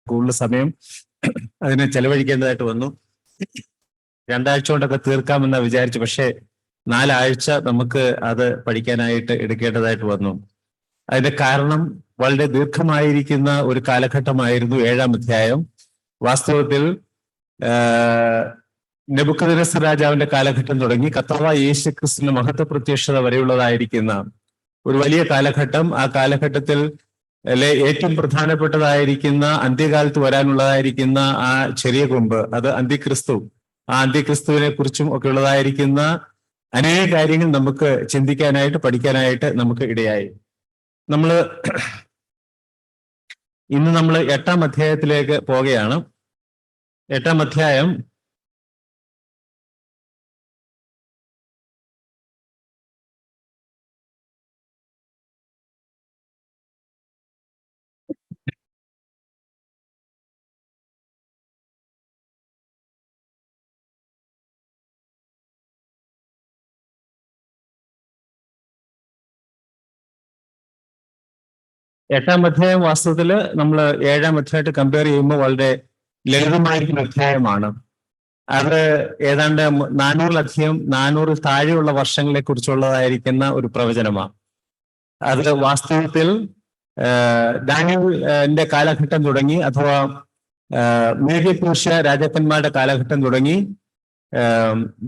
കൂടുതൽ സമയം അതിന് ചെലവഴിക്കേണ്ടതായിട്ട് വന്നു. 2 ആഴ്ച കൊണ്ടൊക്കെ തീർക്കാമെന്ന് വിചാരിച്ചു. പക്ഷേ 4 ആഴ്ച നമുക്ക് അത് പഠിക്കാനായിട്ട് എടുക്കേണ്ടതായിട്ട് വന്നു. അതിന്റെ കാരണം വളരെ ദീർഘമായിരിക്കുന്ന ഒരു കാലഘട്ടമായിരുന്നു 7-ാം അധ്യായം. വാസ്തവത്തിൽ നെബൂഖദ്നേസർ രാജാവിന്റെ കാലഘട്ടം തുടങ്ങി കർത്താവായ യേശു ക്രിസ്തുവിന്റെ മഹത്വ പ്രത്യക്ഷത വരെയുള്ളതായിരിക്കുന്ന ഒരു വലിയ കാലഘട്ടം. ആ കാലഘട്ടത്തിൽ ഏറ്റവും പ്രധാനപ്പെട്ടതായിരിക്കുന്ന അന്ത്യകാലത്ത് വരാനുള്ളതായിരിക്കുന്ന ആ ചെറിയ കൊമ്പ്, അത് അന്ത്യക്രിസ്തു. ആ അന്ത്യക്രിസ്തുവിനെ കുറിച്ചും ഒക്കെ ഉള്ളതായിരിക്കുന്ന അനേക കാര്യങ്ങൾ നമുക്ക് ചിന്തിക്കാനായിട്ട് പഠിക്കാനായിട്ട് നമുക്ക് ഇടയായി. ഇന്ന് നമ്മൾ 8-ാം അധ്യായത്തിലേക്ക് പോവുകയാണ്. 8-ാം അധ്യായം വാസ്തവത്തില് നമ്മൾ 7-ാം അധ്യായമായിട്ട് കമ്പയർ ചെയ്യുമ്പോൾ വളരെ ലളിതമായിരിക്കുന്ന അധ്യായമാണ്. അത് ഏതാണ്ട് 400 താഴെയുള്ള വർഷങ്ങളെ കുറിച്ചുള്ളതായിരിക്കുന്ന ഒരു പ്രവചനമാണ്. അത് വാസ്തവത്തിൽ ദാനിയേലിന്റെ കാലഘട്ടം തുടങ്ങി, അഥവാ മേദ്യ-പേർഷ്യ രാജാക്കന്മാരുടെ കാലഘട്ടം തുടങ്ങി,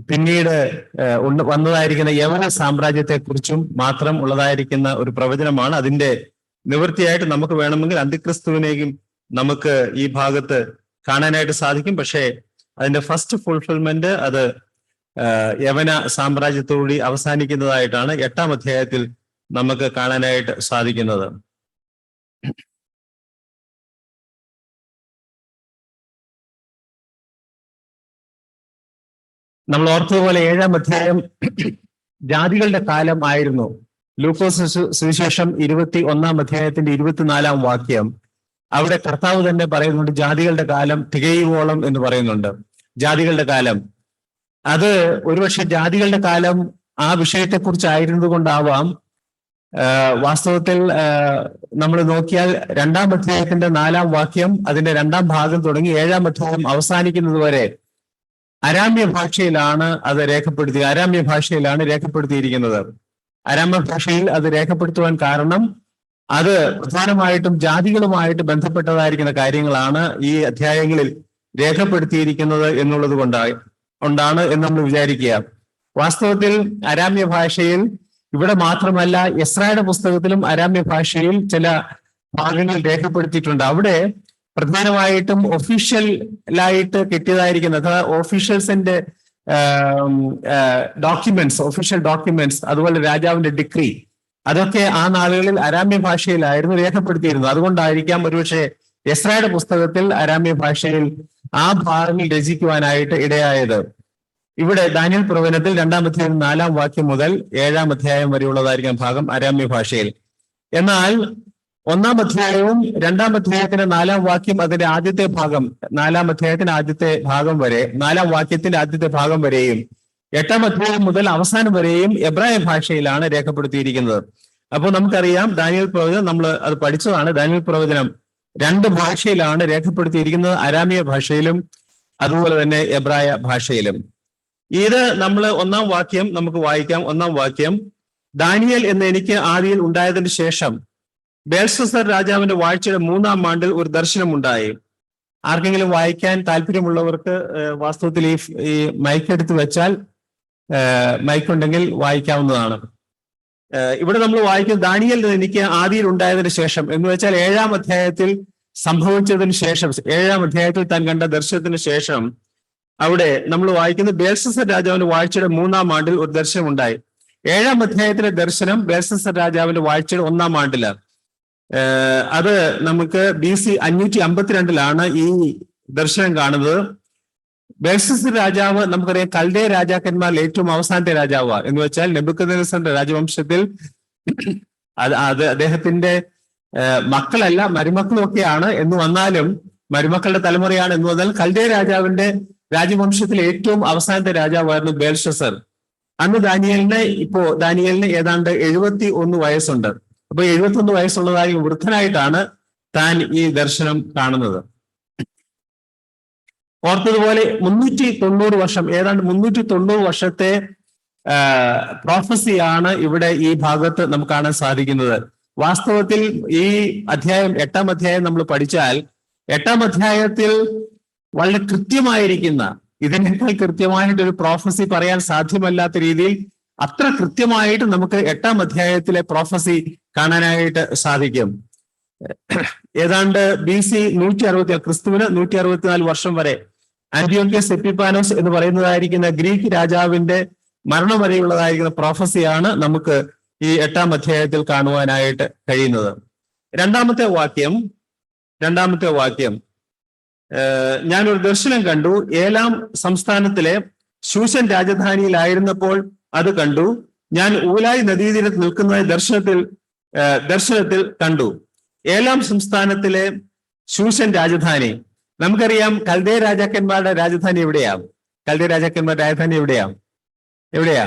പിന്നീട് വന്നതായിരിക്കുന്ന യവന സാമ്രാജ്യത്തെക്കുറിച്ചും മാത്രം ഉള്ളതായിരിക്കുന്ന ഒരു പ്രവചനമാണ്. അതിന്റെ നിവൃത്തിയായിട്ട് നമുക്ക് വേണമെങ്കിൽ അന്ത്യക്രിസ്തുവിനെയും നമുക്ക് ഈ ഭാഗത്ത് കാണാനായിട്ട് സാധിക്കും. പക്ഷേ അതിന്റെ ഫസ്റ്റ് ഫുൾഫിൽമെന്റ് അത് യവന സാമ്രാജ്യത്തോടുകൂടി അവസാനിക്കുന്നതായിട്ടാണ് 8-ാം അധ്യായത്തിൽ നമുക്ക് കാണാനായിട്ട് സാധിക്കുന്നത്. നമ്മൾ ഓർത്തതുപോലെ 7-ാം അധ്യായം ജാതികളുടെ കാലം ആയിരുന്നു. ലൂക്കോസ് സുവിശേഷം 21-ാം അധ്യായത്തിന്റെ 24-ാം വാക്യം, അവിടെ കർത്താവ് തന്നെ പറയുന്നുണ്ട് ജാതികളുടെ കാലം തികയുവോളം എന്ന് പറയുന്നുണ്ട്. ജാതികളുടെ കാലം, അത് ഒരുപക്ഷെ ജാതികളുടെ കാലം ആ വിഷയത്തെക്കുറിച്ചായിരുന്നത് കൊണ്ടാവാം. വാസ്തവത്തിൽ നമ്മൾ നോക്കിയാൽ 2-ാം അധ്യായത്തിന്റെ 4-ാം വാക്യം, അതിന്റെ 2-ാം ഭാഗം തുടങ്ങി 7-ാം അധ്യായം അവസാനിക്കുന്നത് വരെ അരാമ്യ ഭാഷയിലാണ് അത് അരാമ്യ ഭാഷയിലാണ് രേഖപ്പെടുത്തിയിരിക്കുന്നത്. അരാമ്യ ഭാഷയിൽ അത് രേഖപ്പെടുത്തുവാൻ കാരണം അത് പ്രധാനമായിട്ടും ജാതികളുമായിട്ട് ബന്ധപ്പെട്ടതായിരിക്കുന്ന കാര്യങ്ങളാണ് ഈ അധ്യായങ്ങളിൽ രേഖപ്പെടുത്തിയിരിക്കുന്നത് എന്നുള്ളത് കൊണ്ടാണ് എന്ന് നമ്മൾ വിചാരിക്കുക. വാസ്തവത്തിൽ അരാമ്യ ഭാഷയിൽ ഇവിടെ മാത്രമല്ല, എസ്രായുടെ പുസ്തകത്തിലും അരാമ്യ ഭാഷയിൽ ചില ഭാഗങ്ങൾ രേഖപ്പെടുത്തിയിട്ടുണ്ട്. അവിടെ പ്രധാനമായിട്ടും ഒഫീഷ്യലായിട്ട് കിട്ടിയതായിരിക്കുന്നത്, അഥവാ ഓഫീഷ്യൽസിന്റെ ഒഫീഷ്യൽ ഡോക്യുമെന്റ്സ്, അതുപോലെ രാജാവിന്റെ ഡിക്രി, അതൊക്കെ ആ നാളുകളിൽ അരാമ്യ ഭാഷയിലായിരുന്നു രേഖപ്പെടുത്തിയിരുന്നത്. അതുകൊണ്ടായിരിക്കാം ഒരുപക്ഷെ എസ്രായുടെ പുസ്തകത്തിൽ അരാമ്യ ഭാഷയിൽ ആ ഭാഗങ്ങൾ രചിക്കുവാനായിട്ട് ഇടയായത്. ഇവിടെ ദാനിയേൽ പ്രവചനത്തിൽ 2-ാം അധ്യായം 4-ാം വാക്യം മുതൽ 7-ാം അധ്യായം വരെയുള്ളതായിരിക്കും ഭാഗം അരാമ്യ ഭാഷയിൽ. എന്നാൽ 1-ാം അധ്യായവും 2-ാം അധ്യായത്തിന്റെ 4-ാം വാക്യം, അതിന്റെ ആദ്യത്തെ ഭാഗം, 4-ാം അധ്യായത്തിന്റെ ആദ്യത്തെ ഭാഗം വരെ, 4-ാം വാക്യത്തിന്റെ ആദ്യത്തെ ഭാഗം വരെയും 8-ാം അധ്യായം മുതൽ അവസാനം വരെയും എബ്രായ ഭാഷയിലാണ് രേഖപ്പെടുത്തിയിരിക്കുന്നത്. അപ്പോൾ നമുക്കറിയാം ദാനിയേൽ പ്രവചനം, നമ്മൾ അത് പഠിച്ചതാണ്. ദാനിയേൽ പ്രവചനം 2 ഭാഷയിലാണ് രേഖപ്പെടുത്തിയിരിക്കുന്നത്, അരാമ്യ ഭാഷയിലും അതുപോലെ തന്നെ എബ്രായ ഭാഷയിലും. ഇത് നമ്മൾ 1-ാം വാക്യം നമുക്ക് വായിക്കാം. 1-ാം വാക്യം, ദാനിയേൽ എന്ന് എനിക്ക് ആദിയിൽ ഉണ്ടായതിനു ശേഷം ബേൽഷസ്സർ രാജാവിന്റെ വാഴ്ചയുടെ 3-ാം ആണ്ടിൽ ഒരു ദർശനം ഉണ്ടായി. ആർക്കെങ്കിലും വായിക്കാൻ താല്പര്യമുള്ളവർക്ക് വാസ്തവത്തിൽ ഈ മൈക്ക് എടുത്ത് വെച്ചാൽ, മൈക്കുണ്ടെങ്കിൽ വായിക്കാവുന്നതാണ്. ഇവിടെ നമ്മൾ വായിക്കുന്നത് ദാനിയേൽ എനിക്ക് ആദിയിൽ ഉണ്ടായതിനു ശേഷം എന്ന് വെച്ചാൽ 7-ാം അധ്യായത്തിൽ സംഭവിച്ചതിന് ശേഷം, 7-ാം അധ്യായത്തിൽ താൻ കണ്ട ദർശനത്തിന് ശേഷം അവിടെ നമ്മൾ വായിക്കുന്നത് ബേൽഷസ്സർ രാജാവിന്റെ വാഴ്ചയുടെ 3-ാം ആണ്ടിൽ ഒരു ദർശനം ഉണ്ടായി. 7-ാം അധ്യായത്തിലെ ദർശനം ബേൽഷസ്സർ രാജാവിന്റെ വാഴ്ചയുടെ 1-ാം ആണ്ടില്. അത് നമുക്ക് BC 552 ഈ ദർശനം കാണുന്നത്. ബേൽഷസ്സർ രാജാവ് നമുക്കറിയാം കൽദയ രാജാക്കന്മാരിൽ ഏറ്റവും അവസാനത്തെ രാജാവാണ്. എന്ന് വെച്ചാൽ നെബൂഖദ്നേസറിന്റെ രാജവംശത്തിൽ അത് അദ്ദേഹത്തിന്റെ മക്കളല്ല മരുമക്കളും ഒക്കെയാണ് എന്ന് വന്നാലും, മരുമക്കളുടെ തലമുറയാണ് എന്ന് വന്നാൽ, കൽദയ രാജാവിന്റെ രാജവംശത്തിൽ ഏറ്റവും അവസാനത്തെ രാജാവായിരുന്നു ബേൽഷസ്സർ. അന്ന് ദാനിയേലിന് ഏതാണ്ട് 71 വയസ്സുണ്ട്. അപ്പൊ 71 വയസ്സുള്ളതായി വൃദ്ധനായിട്ടാണ് താൻ ഈ ദർശനം കാണുന്നത്. ഓർത്തതുപോലെ 390 വർഷം, ഏതാണ്ട് 390 വർഷത്തെ പ്രോഫസിയാണ് ഇവിടെ ഈ ഭാഗത്ത് നമുക്ക് കാണാൻ സാധിക്കുന്നത്. വാസ്തവത്തിൽ ഈ അധ്യായം 8-ാം അധ്യായം നമ്മൾ പഠിച്ചാൽ 8-ാം അധ്യായത്തിൽ വളരെ കൃത്യമായിരിക്കുന്ന, ഇതിനേക്കാൾ കൃത്യമായിട്ടൊരു പ്രോഫസി പറയാൻ സാധ്യമല്ലാത്ത രീതിയിൽ അത്ര കൃത്യമായിട്ട് നമുക്ക് 8-ാം അധ്യായത്തിലെ പ്രോഫസി കാണാനായിട്ട് സാധിക്കും. ഏതാണ്ട് BC 160, ക്രിസ്തുവിന് 164 വർഷം വരെ ആന്റിയോക്കസ് എപ്പിഫാനോസ് എന്ന് പറയുന്നതായിരിക്കുന്ന ഗ്രീക്ക് രാജാവിന്റെ മരണം വരെയുള്ളതായിരിക്കുന്ന പ്രോഫസിയാണ് നമുക്ക് ഈ 8-ാം അധ്യായത്തിൽ കാണുവാനായിട്ട് കഴിയുന്നത്. രണ്ടാമത്തെ വാക്യം ഞാനൊരു ദർശനം കണ്ടു. ഏലാം സംസ്ഥാനത്തിലെ ശൂഷൻ രാജധാനിയിലായിരുന്നപ്പോൾ അത് കണ്ടു. ഞാൻ ഊലായി നദീതീരത്ത് നിൽക്കുന്നതായി ദർശനത്തിൽ കണ്ടു. ഏലാം സംസ്ഥാനത്തിലെ ശൂഷൻ രാജധാനി, നമുക്കറിയാം കൽദേ രാജാക്കന്മാരുടെ രാജധാനി എവിടെയാ? എവിടെയാ?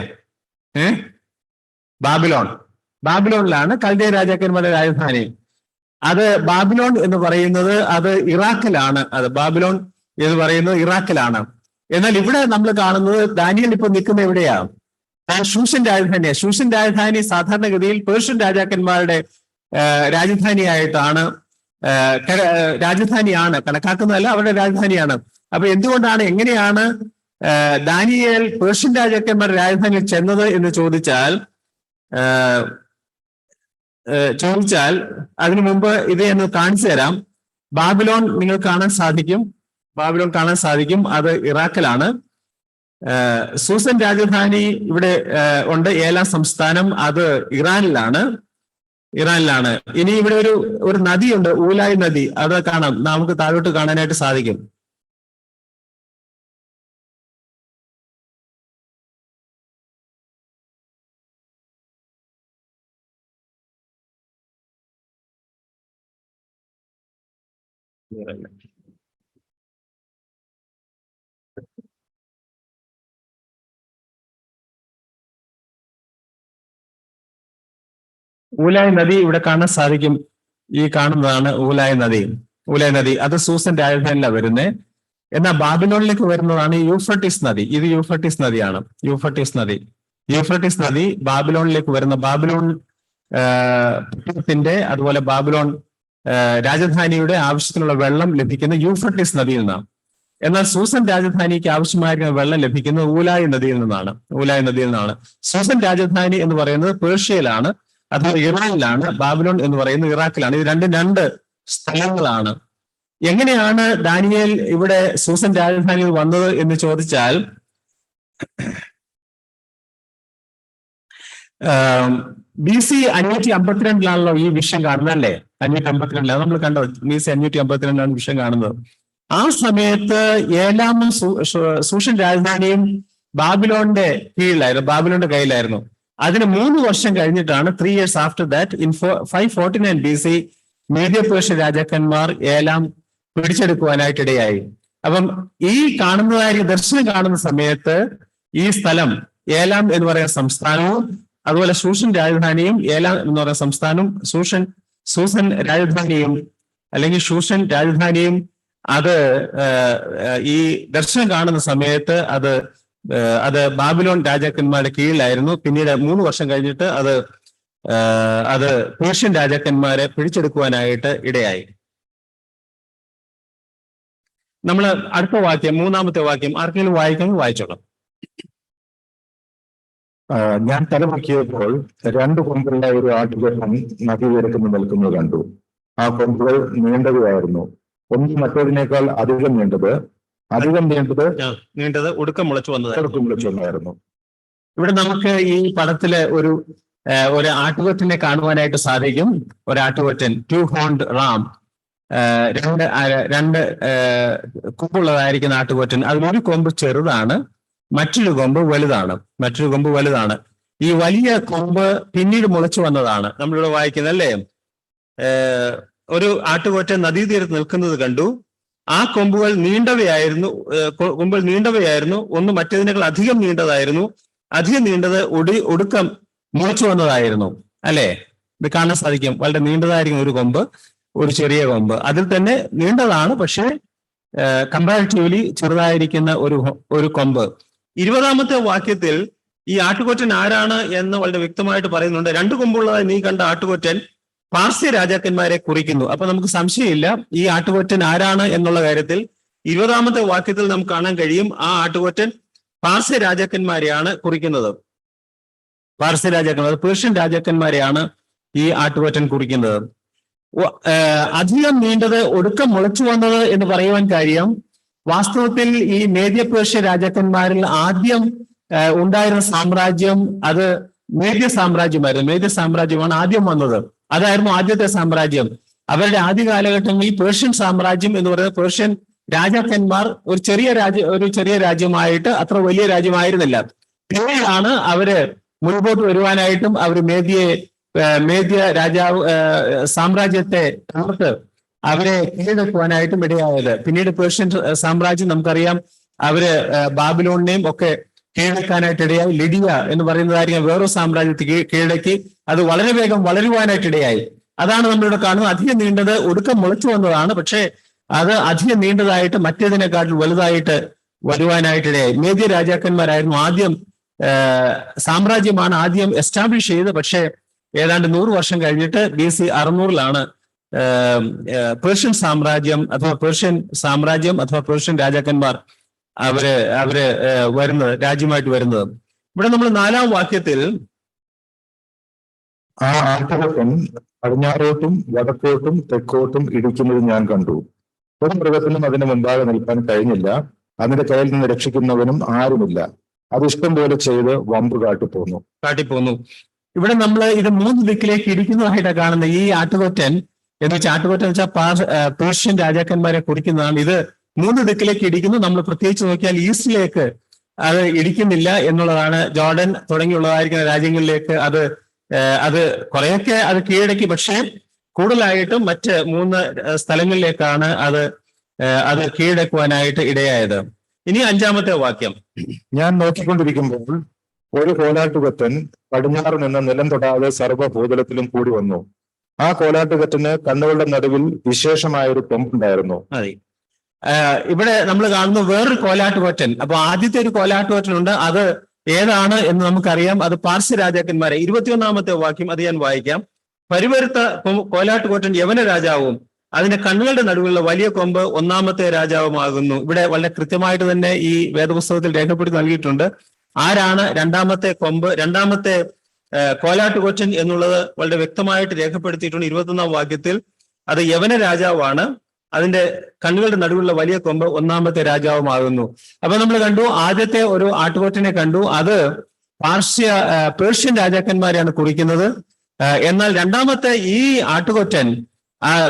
ബാബിലോണിലാണ് കൽദേ രാജാക്കന്മാരുടെ രാജധാനി. അത് ബാബിലോൺ എന്ന് പറയുന്നത് അത് ഇറാഖിലാണ്. ബാബിലോൺ എന്ന് പറയുന്നത് ഇറാഖിലാണ്. എന്നാൽ ഇവിടെ നമ്മൾ കാണുന്നത് ദാനിയേൽ ഇപ്പൊ നിൽക്കുന്ന എവിടെയാ? ശൂഷൻ രാജധാനിയാണ്. ശൂഷൻ രാജധാനി സാധാരണഗതിയിൽ പേർഷ്യൻ രാജാക്കന്മാരുടെ രാജധാനിയാണ് കണക്കാക്കുന്നതല്ല, അവരുടെ രാജധാനിയാണ്. അപ്പൊ എങ്ങനെയാണ് ദാനിയേൽ പേർഷ്യൻ രാജാക്കന്മാരുടെ രാജധാനിയിൽ ചെന്നത് എന്ന് ചോദിച്ചാൽ അതിനു മുമ്പ് ഇത് എന്ന് കാണിച്ചു തരാം. ബാബിലോൺ നിങ്ങൾ കാണാൻ സാധിക്കും. അത് ഇറാഖിലാണ്. സൂസൻ രാജധാനി ഇവിടെ ഉണ്ട്. ഏലാം സംസ്ഥാനം അത് ഇറാനിലാണ്. ഇനി ഇവിടെ ഒരു നദിയുണ്ട്, ഊലായി നദി. അത് കാണാം, നമുക്ക് താഴോട്ട് കാണാനായിട്ട് സാധിക്കും. ഊലായി നദി ഇവിടെ കാണാൻ സാധിക്കും. ഈ കാണുന്നതാണ് ഊലായി നദി. അത് സൂസൻ രാജധാനിയിലാണ് വരുന്നത്. എന്നാൽ ബാബിലോണിലേക്ക് വരുന്നതാണ് യൂഫ്രട്ടീസ് നദി. ഇത് യൂഫ്രട്ടീസ് നദിയാണ്. യൂഫ്രട്ടീസ് നദി ബാബിലോണിലേക്ക് വരുന്ന, ബാബിലോൺ അതുപോലെ ബാബിലോൺ രാജധാനിയുടെ ആവശ്യത്തിനുള്ള വെള്ളം ലഭിക്കുന്ന യൂഫ്രട്ടീസ് നദിയിൽ നിന്നാണ്. എന്നാൽ സൂസൻ രാജധാനിക്ക് ആവശ്യമായിരിക്കുന്ന വെള്ളം ലഭിക്കുന്നത് ഊലായി നദിയിൽ നിന്നാണ്. സൂസൻ രാജധാനി എന്ന് പറയുന്നത് പേർഷ്യയിലാണ്, അത് ഇറാനിലാണ്. ബാബിലോൺ എന്ന് പറയുന്നത് ഇറാഖിലാണ്. ഇത് രണ്ട് സ്ഥലങ്ങളാണ്. എങ്ങനെയാണ് ദാനിയേൽ ഇവിടെ സൂസൻ രാജധാനിയിൽ വന്നത് എന്ന് ചോദിച്ചാൽ, BC 552 ഈ വിഷയം കാണുന്നത്, അല്ലേ? 552 നമ്മൾ കണ്ടോ? BC 552 വിഷയം കാണുന്നത്. ആ സമയത്ത് ഏലാം സൂഷൻ രാജധാനിയും ബാബിലോണിന്റെ കയ്യിലായിരുന്നു. അതിന് 3 വർഷം കഴിഞ്ഞിട്ടാണ്, 3 years after that, in 549 BC, media Persian രാജാക്കന്മാർ ഏലാം പിടിച്ചെടുക്കുവാനായിട്ടിടയായി. അപ്പം ഈ ദർശനം കാണുന്ന സമയത്ത് ഈ സ്ഥലം ഏലാം എന്ന് പറയുന്ന സംസ്ഥാനവും അതുപോലെ ശൂഷൻ രാജധാനിയും, ഏലാം എന്ന് പറയുന്ന സംസ്ഥാനവും സൂസൻ രാജധാനിയും അല്ലെങ്കിൽ ശൂഷൻ രാജധാനിയും അത് ഈ ദർശനം കാണുന്ന സമയത്ത് അത് ബാബിലോൺ രാജാക്കന്മാരുടെ കീഴിലായിരുന്നു. പിന്നീട് 3 വർഷം കഴിഞ്ഞിട്ട് അത് പേർഷ്യൻ രാജാക്കന്മാരെ പിടിച്ചെടുക്കുവാനായിട്ട് ഇടയായി. നമ്മൾ അടുത്ത വാക്യം, 3-ാമത്തെ വാക്യം ആർക്കെങ്കിലും വായിച്ചോളാം. ഞാൻ തലമുക്കിയപ്പോൾ 2 കൊമ്പുള്ള ഒരു ആട്ടുകൊറ്റൻ നദീതീരത്ത് നിൽക്കുന്നത് കണ്ടു. ആ കൊമ്പുകൾ നീണ്ടതായിരുന്നു. ഒന്ന് മറ്റേതിനേക്കാൾ അധികം നീണ്ടത് ഒടുക്കം മുളച്ചു വന്നതായിരുന്നു. ഇവിടെ നമുക്ക് ഈ പടത്തില് ഒരു ആട്ടുകൊറ്റനെ കാണുവാനായിട്ട് സാധിക്കും. ഒരു ആട്ടുകൊറ്റൻ, 2-horned ram, രണ്ട് കൊമ്പുള്ളതായിരിക്കുന്ന ആട്ടുകൊറ്റൻ. അതിലൊരു കൊമ്പ് ചെറുതാണ്, മറ്റൊരു കൊമ്പ് വലുതാണ്. ഈ വലിയ കൊമ്പ് പിന്നീട് മുളച്ചു വന്നതാണ് നമ്മളിവിടെ വായിക്കുന്നത്, അല്ലേ? ഒരു ആട്ടുകൊറ്റൻ നദീതീരത്ത് നിൽക്കുന്നത് കണ്ടു. ആ കൊമ്പുകൾ നീണ്ടവയായിരുന്നു. ഒന്ന് മറ്റേതിനേക്കാൾ അധികം നീണ്ടതായിരുന്നു. അധികം നീണ്ടത് ഒടുക്കം മുളച്ചു വന്നതായിരുന്നു, അല്ലേ? ഇത് കാണാൻ സാധിക്കും. വളരെ നീണ്ടതായിരിക്കും ഒരു കൊമ്പ്, ഒരു ചെറിയ കൊമ്പ്. അതിൽ തന്നെ നീണ്ടതാണ്, പക്ഷെ കമ്പാരിറ്റീവ്ലി ചെറുതായിരിക്കുന്ന ഒരു കൊമ്പ്. 20ാമത്തെ വാക്യത്തിൽ ഈ ആട്ടുകൊറ്റൻ ആരാണ് എന്ന് വളരെ വ്യക്തമായിട്ട് പറയുന്നുണ്ട്. 2 കൊമ്പുള്ളതായി നീ കണ്ട ആട്ടുകൊറ്റൻ പാർസ്യ രാജാക്കന്മാരെ കുറിക്കുന്നു. അപ്പൊ നമുക്ക് സംശയമില്ല ഈ ആട്ടുകൊറ്റൻ ആരാണ് എന്നുള്ള കാര്യത്തിൽ. 20ാമത്തെ വാക്യത്തിൽ നമുക്ക് കാണാൻ കഴിയും ആ ആട്ടുകൊറ്റൻ പാർസ്യ രാജാക്കന്മാരെയാണ് കുറിക്കുന്നത്. പാർസ്യ രാജാക്കന്മാർ, പേർഷ്യൻ രാജാക്കന്മാരെയാണ് ഈ ആട്ടുകൊറ്റൻ കുറിക്കുന്നത്. അധികം നീണ്ടത് ഒടുക്കം മുളച്ചു വന്നത് എന്ന് പറയുവാൻ കാര്യം, വാസ്തവത്തിൽ ഈ മേദ്യ പേർഷ്യ രാജാക്കന്മാരിൽ ആദ്യം ഉണ്ടായിരുന്ന സാമ്രാജ്യം അത് മേദ്യ സാമ്രാജ്യമായിരുന്നു. മേദ്യ സാമ്രാജ്യമാണ് ആദ്യം വന്നത്. അതായിരുന്നു ആദ്യത്തെ സാമ്രാജ്യം. അവരുടെ ആദ്യ കാലഘട്ടങ്ങളിൽ പേർഷ്യൻ സാമ്രാജ്യം എന്ന് പറയുന്നത് പേർഷ്യൻ രാജാക്കന്മാർ ഒരു ചെറിയ രാജ്യമായിട്ട് അത്ര വലിയ രാജ്യമായിരുന്നില്ല. പിന്നീടാണ് അവര് മുൻപോട്ട് വരുവാനായിട്ടും അവർ മേദ്യ രാജാവ് സാമ്രാജ്യത്തെ തകർത്ത് അവരെ കീഴടക്കുവാനായിട്ടും ഇടയായത്. പിന്നീട് പേർഷ്യൻ സാമ്രാജ്യം നമുക്കറിയാം അവര് ബാബിലോണിനെയും ഒക്കെ കീഴടക്കാനായിട്ട് ഇടയായി. ലിഡിയ എന്ന് പറയുന്നതായിരിക്കും വേറൊരു സാമ്രാജ്യത്തെ കീഴടക്കി അത് വളരെ വേഗം വളരുവാനായിട്ട് ഇടയായി. അതാണ് നമ്മളിവിടെ കാണുന്നത്. അധികം നീണ്ടത് ഒടുക്കം മുളച്ചു വന്നതാണ്, പക്ഷേ അത് അധികം നീണ്ടതായിട്ട് മറ്റേതിനെക്കാട്ടിൽ വലുതായിട്ട് വരുവാനായിട്ടിടയായി. മേദ്യ രാജാക്കന്മാരായിരുന്നു ആദ്യം, സാമ്രാജ്യമാണ് ആദ്യം എസ്റ്റാബ്ലിഷ് ചെയ്തത്. പക്ഷേ ഏതാണ്ട് 100 വർഷം കഴിഞ്ഞിട്ട് BC 600-ലാണ് പേർഷ്യൻ സാമ്രാജ്യം അഥവാ പേർഷ്യൻ രാജാക്കന്മാർ അവര് വരുന്നത്, രാജ്യമായിട്ട് വരുന്നത്. ഇവിടെ നമ്മൾ 4-ാം വാക്യത്തിൽ ആ ആട്ടുകൊറ്റൻ പടിഞ്ഞാറോട്ടും വടക്കോട്ടും തെക്കോട്ടും ഇടിക്കുന്നത് ഞാൻ കണ്ടു. ഒരു മൃഗത്തിനും അതിന് മുമ്പാകെ നിൽക്കാൻ കഴിഞ്ഞില്ല, അതിന്റെ കയ്യിൽ നിന്ന് രക്ഷിക്കുന്നവനും ആരുമില്ല. അത് ഇഷ്ടം പോലെ ചെയ്ത് വമ്പ് കാട്ടിപ്പോന്നു. ഇവിടെ നമ്മൾ ഇത് 3 ദിക്കിലേക്ക് ഇടിക്കുന്നതായിട്ടാണ് കാണുന്നത്. ഈ ആട്ടുകൊറ്റൻ എന്ന് വെച്ചാൽ പേർഷ്യൻ രാജാക്കന്മാരെ കുറിക്കുന്നതാണ്. ഇത് 3 ദിക്കിലേക്ക് ഇടിക്കുന്നു. നമ്മൾ പ്രത്യേകിച്ച് നോക്കിയാൽ ഈസ്റ്റിലേക്ക് അത് ഇടിക്കുന്നില്ല എന്നുള്ളതാണ്. ജോർഡൻ തുടങ്ങിയുള്ളതായിരിക്കുന്ന രാജ്യങ്ങളിലേക്ക് അത് കുറെയൊക്കെ അത് കീഴടക്കി, പക്ഷേ കൂടുതലായിട്ടും മറ്റ് 3 സ്ഥലങ്ങളിലേക്കാണ് അത് കീഴടക്കുവാനായിട്ട് ഇടയായത്. ഇനി 5-ാമത്തെ വാക്യം. ഞാൻ നോക്കിക്കൊണ്ടിരിക്കുമ്പോൾ ഒരു കോലാട്ടുകൊറ്റൻ പടിഞ്ഞാറ് നിന്ന് നിലം തൊടാതെ സർവ്വഭൂതലത്തിലും കൂടി വന്നു. ആ കോലാട്ടുകൊറ്റന് കണ്ണുകളുടെ നടുവിൽ വിശേഷമായ ഒരു കൊമ്പുണ്ടായിരുന്നു. അതെ, ഇവിടെ നമ്മൾ കാണുന്ന വേറൊരു കോലാട്ടുകൊറ്റൻ. അപ്പൊ ആദ്യത്തെ ഒരു കോലാട്ടുകൊറ്റനുണ്ട്. അത് ഏതാണ് എന്ന് നമുക്കറിയാം. അത് പാർസ്യ രാജാക്കന്മാരെ. 21-ാമത്തെ വാക്യം അത് ഞാൻ വായിക്കാം. പരിവരുത്ത കോലാട്ടുകൊറ്റൻ യവന രാജാവും അതിന്റെ കണ്ണുകളുടെ നടുവിലുള്ള വലിയ കൊമ്പ് 1-ാമത്തെ രാജാവുമാകുന്നു. ഇവിടെ വളരെ കൃത്യമായിട്ട് തന്നെ ഈ വേദപുസ്തകത്തിൽ രേഖപ്പെടുത്തി നൽകിയിട്ടുണ്ട് ആരാണ് 2-ാമത്തെ കൊമ്പ്, 2-ാമത്തെ കോലാട്ടുകൊറ്റൻ എന്നുള്ളത് വളരെ വ്യക്തമായിട്ട് രേഖപ്പെടുത്തിയിട്ടുണ്ട്. 21-ാം വാക്യത്തിൽ അത് യവന രാജാവാണ്, അതിന്റെ കണ്ണുകളുടെ നടുവിലുള്ള വലിയ കൊമ്പ് 1-ാമത്തെ രാജാവുമാകുന്നു. അപ്പൊ നമ്മൾ കണ്ടു ആദ്യത്തെ ഒരു ആട്ടുകൊറ്റനെ കണ്ടു, അത് പേർഷ്യൻ രാജാക്കന്മാരെയാണ് കുറിക്കുന്നത്. എന്നാൽ 2-ാമത്തെ ഈ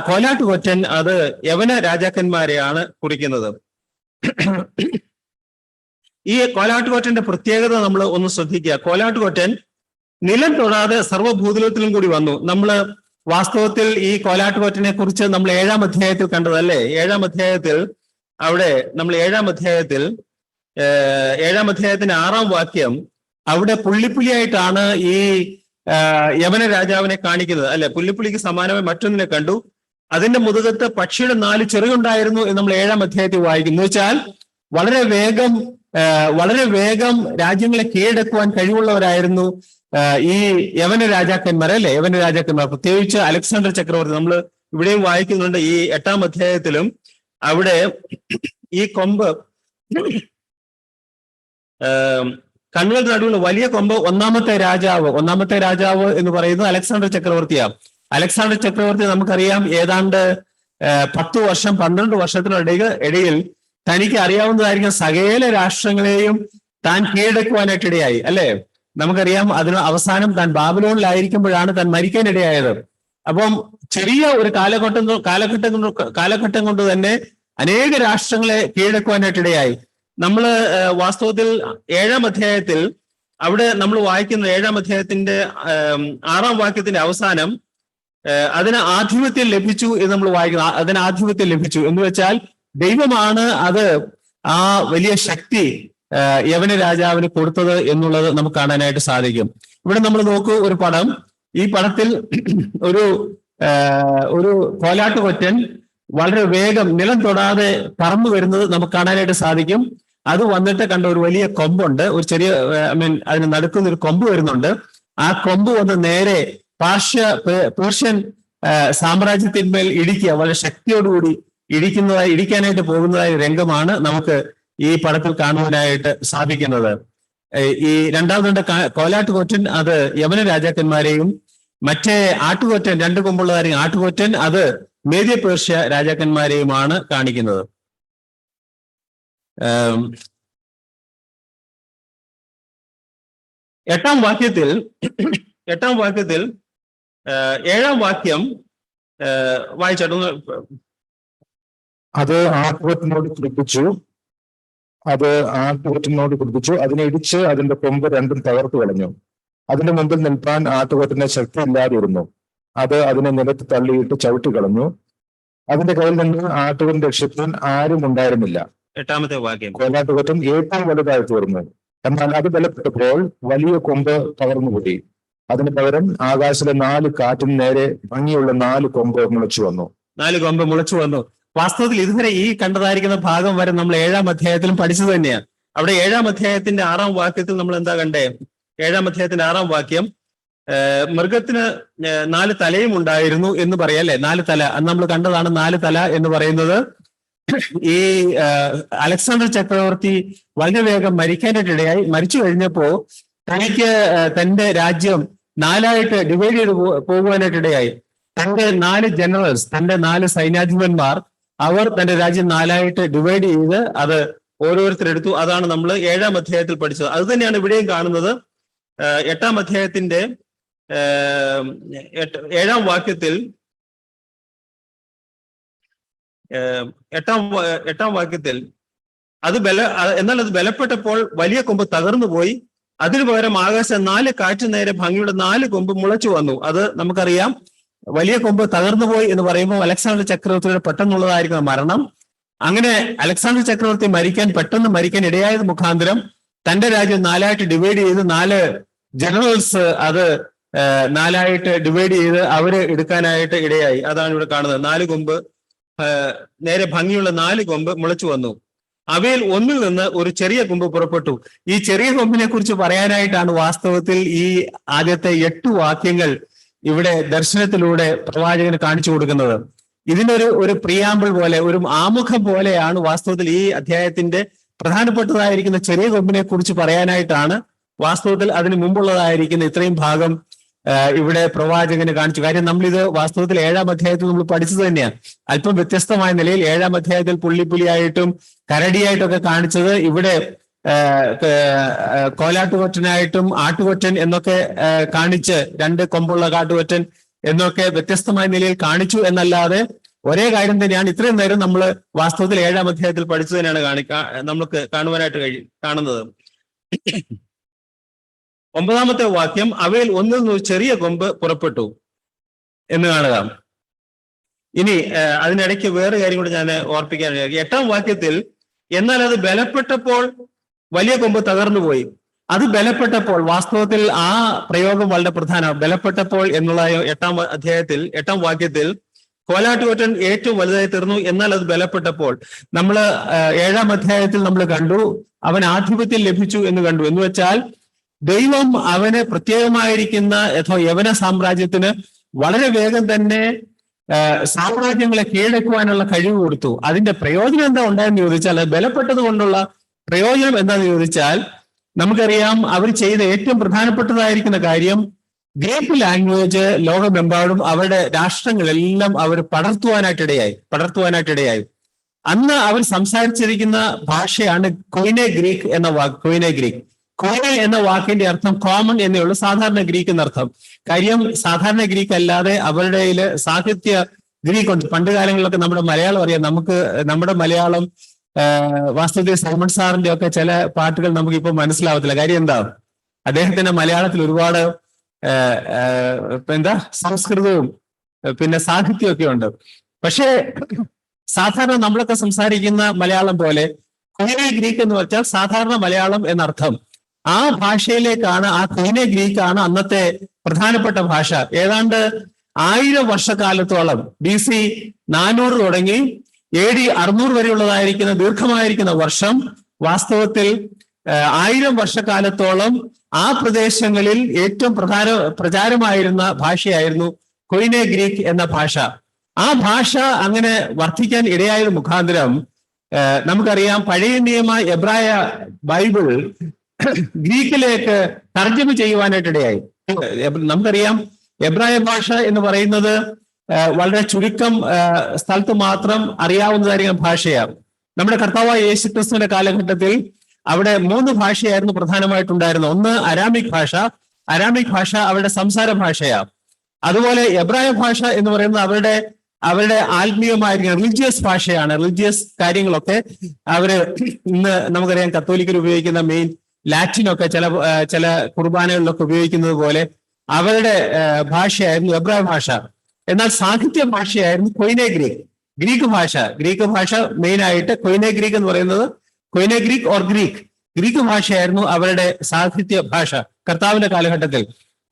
കോലാട്ടുകൊറ്റൻ അത് യവന രാജാക്കന്മാരെയാണ് കുറിക്കുന്നത്. ഈ കോലാട്ടുകൊറ്റന്റെ പ്രത്യേകത നമ്മൾ ഒന്ന് ശ്രദ്ധിക്കുക. കോലാട്ടുകൊറ്റൻ നിലം തൊടാതെ സർവ്വഭൂതലത്തിലും കൂടി വന്നു. നമ്മൾ വാസ്തവത്തിൽ ഈ കോലാട്ടുകൊറ്റനെ കുറിച്ച് നമ്മൾ 7-ാം അധ്യായത്തിൽ കണ്ടതല്ലേ. 7-ാം അധ്യായത്തിൽ അവിടെ നമ്മൾ 7-ാം അധ്യായത്തിന്റെ 6-ാം വാക്യം അവിടെ പുള്ളിപ്പുലിയായിട്ടാണ് ഈ യവന രാജാവിനെ കാണിക്കുന്നത് അല്ലെ. പുള്ളിപ്പുലിക്ക് സമാനമായി മറ്റൊന്നിനെ കണ്ടു, അതിന്റെ മുതുകത്ത് പക്ഷിയുടെ 4 ചെറിയുണ്ടായിരുന്നു എന്ന് നമ്മൾ 7-ാം അധ്യായത്തിൽ വായിക്കുന്നു. എന്ന് വെച്ചാൽ വളരെ വേഗം രാജ്യങ്ങളെ കീഴടക്കുവാൻ കഴിവുള്ളവരായിരുന്നു ഈ യവന രാജാക്കന്മാർ അല്ലെ. യവന രാജാക്കന്മാർ പ്രത്യേകിച്ച് അലക്സാണ്ടർ ചക്രവർത്തി. നമ്മൾ ഇവിടെയും വായിക്കുന്നുണ്ട് ഈ 8-ാം അധ്യായത്തിലും. അവിടെ ഈ കൊമ്പ് കണ്ണുകളുടെ നടുവിൽ വലിയ കൊമ്പ് 1-ാമത്തെ രാജാവ് എന്ന് പറയുന്നത് അലക്സാണ്ടർ ചക്രവർത്തിയാണ്. അലക്സാണ്ടർ ചക്രവർത്തി നമുക്കറിയാം ഏതാണ്ട് 10 വർഷം 12 വർഷത്തിനിടയിൽ തനിക്ക് അറിയാവുന്നതായിരിക്കും സകല രാഷ്ട്രങ്ങളെയും താൻ കീഴടക്കുവാനായിട്ട് ഇടയായി അല്ലെ. നമുക്കറിയാം അതിന് അവസാനം താൻ ബാബിലോണിലായിരിക്കുമ്പോഴാണ് താൻ മരിക്കാനിടയായത്. അപ്പം ചെറിയ ഒരു കാലഘട്ടം കൊണ്ട് തന്നെ അനേക രാഷ്ട്രങ്ങളെ കീഴടക്കുവാനായിട്ട് ഇടയായി. നമ്മൾ വാസ്തവത്തിൽ 7-ാം അധ്യായത്തിൽ അവിടെ നമ്മൾ വായിക്കുന്ന 7-ാം അധ്യായത്തിന്റെ 6-ാം വാക്യത്തിന്റെ അവസാനം അതിന് ആധിപത്യം ലഭിച്ചു എന്ന് നമ്മൾ വായിക്കുന്നു. അതിന് ആധിപത്യം ലഭിച്ചു എന്ന് വെച്ചാൽ ദൈവമാണ് അത് ആ വലിയ ശക്തി യവന രാജാവിന് കൊടുത്തത് എന്നുള്ളത് നമുക്ക് കാണാനായിട്ട് സാധിക്കും. ഇവിടെ നമ്മൾ നോക്കൂ ഒരു പടം. ഈ പടത്തിൽ ഒരു കോലാട്ടുകൊറ്റൻ വളരെ വേഗം നിലം തൊടാതെ പറന്നു വരുന്നത് നമുക്ക് കാണാനായിട്ട് സാധിക്കും. അത് വന്നിട്ട് കണ്ട ഒരു വലിയ കൊമ്പുണ്ട്, ഒരു ചെറിയ അതിന് നടുക്കുന്ന ഒരു കൊമ്പ് വരുന്നുണ്ട്. ആ കൊമ്പ് വന്ന് നേരെ പേർഷ്യൻ സാമ്രാജ്യത്തിന്മേൽ ഇടിക്കുക, വളരെ ശക്തിയോടുകൂടി ഇടിക്കാനായിട്ട് പോകുന്നതായ രംഗമാണ് നമുക്ക് ഈ പടത്തിൽ കാണുവാനായിട്ട് സാധിക്കുന്നത്. ഈ രണ്ടാമതുണ്ട് കോലാട്ടുകൊറ്റൻ, അത് യവന രാജാക്കന്മാരെയും, മറ്റേ ആട്ടുകൊറ്റൻ, രണ്ട് കൊമ്പുള്ളതാരെയും ആട്ടുകൊറ്റൻ അത് മേദ്യ പേർഷ്യ രാജാക്കന്മാരെയുമാണ് കാണിക്കുന്നത്. എട്ടാം വാക്യത്തിൽ 7-ാം വാക്യം വായിച്ചിട്ടൊന്ന്. അത് ആട്ടുകൊറ്റനോട് കുടിപ്പിച്ചു, അതിനെ ഇടിച്ച് അതിന്റെ കൊമ്പ് രണ്ടും തകർത്തു കളഞ്ഞു. അതിന്റെ മുമ്പിൽ നിൽപ്പാൻ ആട്ടുകൊറ്റന് ശക്തി ഇല്ലാതിരുന്നു. അത് അതിനെ നിലത്ത് തള്ളിയിട്ട് ചവിട്ടി കളഞ്ഞു. അതിന്റെ കയ്യിൽ നിന്ന് ആട്ടുകൊറ്റൻ രക്ഷിക്കാൻ ആരും ഉണ്ടായിരുന്നില്ല. 8-ാമത്തെ വാക്യം. കോലാട്ടുകൊറ്റൻ ഏറ്റവും വലുതായി തീർന്നു. എന്നാൽ അത് ബലപ്പെട്ടപ്പോൾ വലിയ കൊമ്പ് തകർന്നുപോയി. അതിന് പകരം ആകാശത്തിലെ 4 കാറ്റിന് നേരെ ഭംഗിയുള്ള 4 കൊമ്പ് മുളച്ചു വന്നു. 4 കൊമ്പ് മുളച്ചു വന്നു. വാസ്തവത്തിൽ ഇതുവരെ ഈ കണ്ടതായിരിക്കുന്ന ഭാഗം വരെ നമ്മൾ 7-ാം അധ്യായത്തിലും പഠിച്ചത് തന്നെയാണ്. അവിടെ 7-ാം അധ്യായത്തിന്റെ 6-ാം വാക്യത്തിൽ നമ്മൾ എന്താ കണ്ടേ? 7-ാം അധ്യായത്തിന്റെ 6-ാം വാക്യം, മൃഗത്തിന് 4 തലയും ഉണ്ടായിരുന്നു എന്ന് പറയാം, അല്ലെ? 4 തല, അന്ന് നമ്മൾ കണ്ടതാണ് 4 തല എന്ന് പറയുന്നത്. ഈ അലക്സാണ്ടർ ചക്രവർത്തി വളരെ വേഗം മരിക്കാനായിട്ടിടയായി. മരിച്ചു കഴിഞ്ഞപ്പോ തനിക്ക് തന്റെ രാജ്യം 4ആയിട്ട് ഡിവൈഡ് ചെയ്ത് പോകുവാനായിട്ടിടയായി. തന്റെ 4 ജനറൽസ്, തന്റെ 4 സൈന്യാധിപന്മാർ, അവർ തന്റെ രാജ്യം 4ആയിട്ട് ഡിവൈഡ് ചെയ്ത് അത് ഓരോരുത്തരെടുത്തു. അതാണ് നമ്മൾ 7-ാം അധ്യായത്തിൽ പഠിച്ചത്. അത് തന്നെയാണ് ഇവിടെയും കാണുന്നത്. 8-ാം അധ്യായത്തിന്റെ 7-ാം വാക്യത്തിൽ 8-ാം വാക്യത്തിൽ എന്നാൽ അത് ബലപ്പെട്ടപ്പോൾ വലിയ കൊമ്പ് തകർന്നു പോയി. അതിനു പകരം ആകാശം 4 കാറ്റ് നേരെ ഭംഗിയുള്ള 4 കൊമ്പ് മുളച്ചു വന്നു. അത് നമുക്കറിയാം. വലിയ കൊമ്പ് തകർന്നു പോയി എന്ന് പറയുമ്പോൾ അലക്സാണ്ടർ ചക്രവർത്തിയുടെ പെട്ടെന്നുള്ളതായിരിക്കുന്ന മരണം. അങ്ങനെ അലക്സാണ്ടർ ചക്രവർത്തി പെട്ടെന്ന് മരിക്കാൻ ഇടയായത് മുഖാന്തരം തന്റെ രാജ്യം 4ആയിട്ട് ഡിവൈഡ് ചെയ്ത് 4 ജനറൽസ് അത് 4ആയിട്ട് ഡിവൈഡ് ചെയ്ത് അവര് എടുക്കാനായിട്ട് ഇടയായി. അതാണ് ഇവിടെ കാണുന്നത്. 4 കൊമ്പ് നേരെ ഭംഗിയുള്ള 4 കൊമ്പ് മുളച്ചു വന്നു. അവയിൽ ഒന്നിൽ നിന്ന് ഒരു ചെറിയ കൊമ്പ് പുറപ്പെട്ടു. ഈ ചെറിയ കൊമ്പിനെ കുറിച്ച് പറയാനായിട്ടാണ് വാസ്തവത്തിൽ ഈ ആദ്യത്തെ 8 വാക്യങ്ങൾ ഇവിടെ ദർശനത്തിലൂടെ പ്രവാചകന് കാണിച്ചു കൊടുക്കുന്നത്. ഇതിനൊരു പ്രിയാമ്പിൾ പോലെ, ഒരു ആമുഖം പോലെയാണ് വാസ്തവത്തിൽ ഈ അധ്യായത്തിന്റെ പ്രധാനപ്പെട്ടതായിരിക്കുന്ന ചെറിയ കൊമ്പിനെ കുറിച്ച് പറയാനായിട്ടാണ് വാസ്തവത്തിൽ അതിന് മുമ്പുള്ളതായിരിക്കുന്ന ഇത്രയും ഭാഗം ഇവിടെ പ്രവാചകന് കാണിച്ചു. കാര്യം നമ്മളിത് വാസ്തവത്തിൽ 7-ാം അധ്യായത്തിൽ നമ്മൾ പഠിച്ചത് തന്നെയാണ്. അല്പം വ്യത്യസ്തമായ നിലയിൽ 7-ാം അധ്യായത്തിൽ പുള്ളിയായിട്ടും കരടിയായിട്ടും ഒക്കെ കാണിച്ചത് ഇവിടെ കോലാട്ടുകൊറ്റനായിട്ടും ആട്ടുകൊറ്റൻ എന്നൊക്കെ കാണിച്ച് 2 കൊമ്പുള്ള കാട്ടുകൊറ്റൻ എന്നൊക്കെ വ്യത്യസ്തമായ നിലയിൽ കാണിച്ചു എന്നല്ലാതെ ഒരേ കാര്യം തന്നെയാണ് ഇത്രയും നേരം നമ്മൾ വാസ്തവത്തിൽ 7-ാം അധ്യായത്തിൽ പഠിച്ചു തന്നെയാണ് നമുക്ക് കാണുവാനായിട്ട് കാണുന്നത്. 9-ാമത്തെ വാക്യം, അവയിൽ ഒന്നിൽ നിന്ന് ചെറിയ കൊമ്പ് പുറപ്പെട്ടു എന്ന് കാണുക. ഇനി അതിനിടയ്ക്ക് വേറെ കാര്യം കൂടി ഞാൻ ഓർപ്പിക്കാൻ. 8-ാം വാക്യത്തിൽ, എന്നാൽ അത് ബലപ്പെട്ടപ്പോൾ വലിയ കൊമ്പ് തകർന്നുപോയി. അത് ബലപ്പെട്ടപ്പോൾ, വാസ്തവത്തിൽ ആ പ്രയോഗം വളരെ പ്രധാനമാണ്. ബലപ്പെട്ടപ്പോൾ എന്നുള്ള 8-ാം അധ്യായത്തിൽ 8-ാം വാക്യത്തിൽ കോലാട്ടുകൊറ്റൻ ഏറ്റവും വലുതായി തീർന്നു. എന്നാൽ അത് ബലപ്പെട്ടപ്പോൾ, നമ്മൾ 7-ാം അധ്യായത്തിൽ നമ്മൾ കണ്ടു അവൻ ആധിപത്യം ലഭിച്ചു എന്ന് കണ്ടു. എന്ന് വെച്ചാൽ ദൈവം അവന് പ്രത്യേകമായിരിക്കുന്ന യവന സാമ്രാജ്യത്തിന് വളരെ വേഗം തന്നെ സാമ്രാജ്യങ്ങളെ കീഴടക്കുവാനുള്ള കഴിവ് കൊടുത്തു. അതിന്റെ പ്രയോജനം എന്താ ഉണ്ടായെന്ന് ചോദിച്ചാൽ, ബലപ്പെട്ടത് കൊണ്ടുള്ള പ്രയോജനം എന്താന്ന് ചോദിച്ചാൽ, നമുക്കറിയാം അവർ ചെയ്ത ഏറ്റവും പ്രധാനപ്പെട്ടതായിരിക്കുന്ന കാര്യം ഗ്രീക്ക് ലാംഗ്വേജ് ലോകമെമ്പാടും അവരുടെ രാഷ്ട്രങ്ങളെല്ലാം അവർ പടർത്തുവാനായിട്ടിടയായി. അന്ന് അവർ സംസാരിച്ചിരിക്കുന്ന ഭാഷയാണ് കൊയിനെ ഗ്രീക്ക് എന്ന വാക്ക്. കൊയിനെ എന്ന വാക്കിന്റെ അർത്ഥം കോമൺ എന്നേ സാധാരണ ഗ്രീക്ക് എന്നർത്ഥം. കാര്യം സാധാരണ ഗ്രീക്ക് അല്ലാതെ അവരുടെ സാഹിത്യ ഗ്രീക്ക് ഉണ്ട്. പണ്ട് കാലങ്ങളിലൊക്കെ നമ്മുടെ മലയാളം അറിയാം. നമ്മുടെ മലയാളം വാസ്തവത്തിൽ സൽമൺ സാറിന്റെ ഒക്കെ ചില പാട്ടുകൾ നമുക്കിപ്പോ മനസ്സിലാവത്തില്ല. കാര്യം എന്താ, അദ്ദേഹത്തിന്റെ മലയാളത്തിൽ ഒരുപാട് സംസ്കൃതവും പിന്നെ സാഹിത്യമൊക്കെ ഉണ്ട്. പക്ഷേ സാധാരണ നമ്മളൊക്കെ സംസാരിക്കുന്ന മലയാളം പോലെ കൊയിനെ ഗ്രീക്ക് എന്ന് വെച്ചാൽ സാധാരണ മലയാളം എന്നർത്ഥം. ആ ഭാഷയിലേക്കാണ്, ആ കൊയിനെ ഗ്രീക്കാണ് അന്നത്തെ പ്രധാനപ്പെട്ട ഭാഷ. ഏതാണ്ട് 1000 വർഷക്കാലത്തോളം BC 400 തുടങ്ങി AD 600 വരെയുള്ളതായിരിക്കുന്ന ദീർഘമായിരിക്കുന്ന വർഷം വാസ്തവത്തിൽ 1000 വർഷക്കാലത്തോളം ആ പ്രദേശങ്ങളിൽ ഏറ്റവും പ്രചാരമായിരുന്ന ഭാഷയായിരുന്നു കൊയിനെ ഗ്രീക്ക് എന്ന ഭാഷ. ആ ഭാഷ അങ്ങനെ വർദ്ധിക്കാൻ ഇടയായത് മുഖാന്തരം നമുക്കറിയാം പഴയ നിയമ എബ്രായ ബൈബിൾ ഗ്രീക്കിലേക്ക് തർജ്ജമ ചെയ്യുവാനായിട്ട് ഇടയായി. നമുക്കറിയാം എബ്രായ ഭാഷ എന്ന് പറയുന്നത് വളരെ ചുരുക്കം സ്ഥലത്ത് മാത്രം അറിയാവുന്നതായിരിക്കും ഭാഷയാണ്. നമ്മുടെ കർത്താവായ യേശുക്രിസ്തുവിന്റെ കാലഘട്ടത്തിൽ അവിടെ 3 ഭാഷയായിരുന്നു പ്രധാനമായിട്ടുണ്ടായിരുന്നത്. ഒന്ന് അരാമിക് ഭാഷ. അരാമിക് ഭാഷ അവരുടെ സംസാര ഭാഷയാണ്. അതുപോലെ എബ്രായ ഭാഷ എന്ന് പറയുന്നത് അവരുടെ ആത്മീയമായിരിക്കും റിലീജിയസ് ഭാഷയാണ്. റിലീജിയസ് കാര്യങ്ങളൊക്കെ അവര് ഇന്ന് നമുക്കറിയാം കത്തോലിക്കർ ഉപയോഗിക്കുന്ന മെയിൻ ലാറ്റിനൊക്കെ ചില കുർബാനകളിലൊക്കെ ഉപയോഗിക്കുന്നത് പോലെ അവരുടെ ഭാഷയായിരുന്നു എബ്രായ ഭാഷ. എന്നാൽ സാഹിത്യ ഭാഷയായിരുന്നു കൊയിനെ ഗ്രീക്ക്, ഗ്രീക്ക് ഭാഷ മെയിൻ ആയിട്ട് കൊയിനെ ഗ്രീക്ക് എന്ന് പറയുന്നത് കൊയിനെ ഗ്രീക്ക് ഓർ ഗ്രീക്ക് ഭാഷയായിരുന്നു അവരുടെ സാഹിത്യ ഭാഷ കർത്താവിന്റെ കാലഘട്ടത്തിൽ.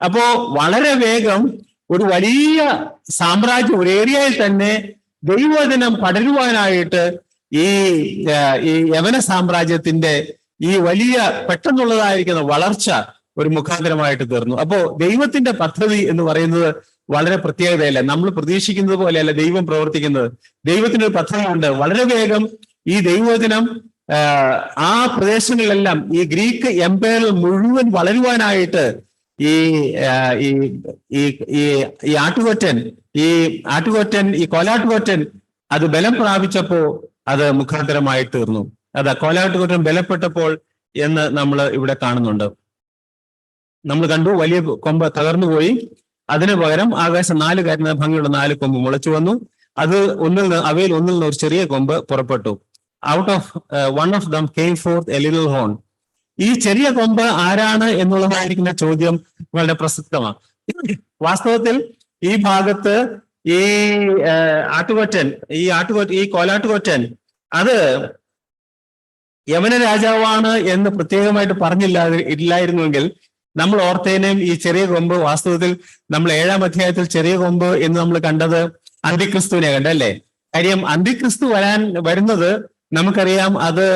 അപ്പോ വളരെ വേഗം ഒരു വലിയ സാമ്രാജ്യം, ഒരു ഏരിയയിൽ തന്നെ ദൈവവചനം പടരുവാനായിട്ട് ഈ യവന സാമ്രാജ്യത്തിന്റെ ഈ വലിയ പെട്ടെന്നുള്ളതായിരിക്കുന്ന വളർച്ച ഒരു മുഖാന്തരമായിട്ട് തീർന്നു. അപ്പോ ദൈവത്തിന്റെ പദ്ധതി എന്ന് പറയുന്നത് വളരെ പ്രത്യേകതയല്ല. നമ്മൾ പ്രതീക്ഷിക്കുന്നത് പോലെയല്ല ദൈവം പ്രവർത്തിക്കുന്നത്. ദൈവത്തിന് ഒരു പദ്ധതിയുണ്ട്. വളരെ വേഗം ഈ ദൈവവചനം ആ പ്രദേശങ്ങളിലെല്ലാം ഈ ഗ്രീക്ക് എംപയറിൽ മുഴുവൻ വളരുവാനായിട്ട് ഈ ആട്ടുകൊറ്റൻ ഈ കോലാട്ടുകൊറ്റൻ അത് ബലം പ്രാപിച്ചപ്പോ അത് മുഖാന്തരമായി തീർന്നു. കോലാട്ടുകൊറ്റൻ ബലപ്പെട്ടപ്പോൾ എന്ന് നമ്മൾ ഇവിടെ കാണുന്നുണ്ട്. നമ്മൾ കണ്ടു വലിയ കൊമ്പ് തകർന്നുപോയി. അതിനു പകരം ആകാശം 4 കരുന്ന ഭംഗിയുള്ള 4 കൊമ്പ് മുളച്ചു വന്നു. അവയിൽ ഒന്നിൽ നിന്ന് ഒരു ചെറിയ കൊമ്പ് പുറപ്പെട്ടു. Out of one of them came fourth A little horn. ഈ ചെറിയ കൊമ്പ് ആരാണ് എന്നുള്ളതായിരിക്കുന്ന ചോദ്യം വളരെ പ്രസക്തമാണ്. വാസ്തവത്തിൽ ഈ ഭാഗത്ത് ഈ കോലാട്ടുകൊറ്റൻ അത് യവന രാജാവാണ് എന്ന് പ്രത്യേകമായിട്ട് ഇല്ലായിരുന്നുവെങ്കിൽ നമ്മൾ ഓർത്തേനേം ഈ ചെറിയ കൊമ്പ് വാസ്തവത്തിൽ നമ്മൾ 7-ാം അധ്യായത്തിൽ ചെറിയ കൊമ്പ് എന്ന് നമ്മൾ കണ്ടത് അന്തിക്രിസ്തുവിനെ കണ്ടല്ലേ. കാര്യം അന്തിക്രിസ്തു വരുന്നത് നമുക്കറിയാം അത്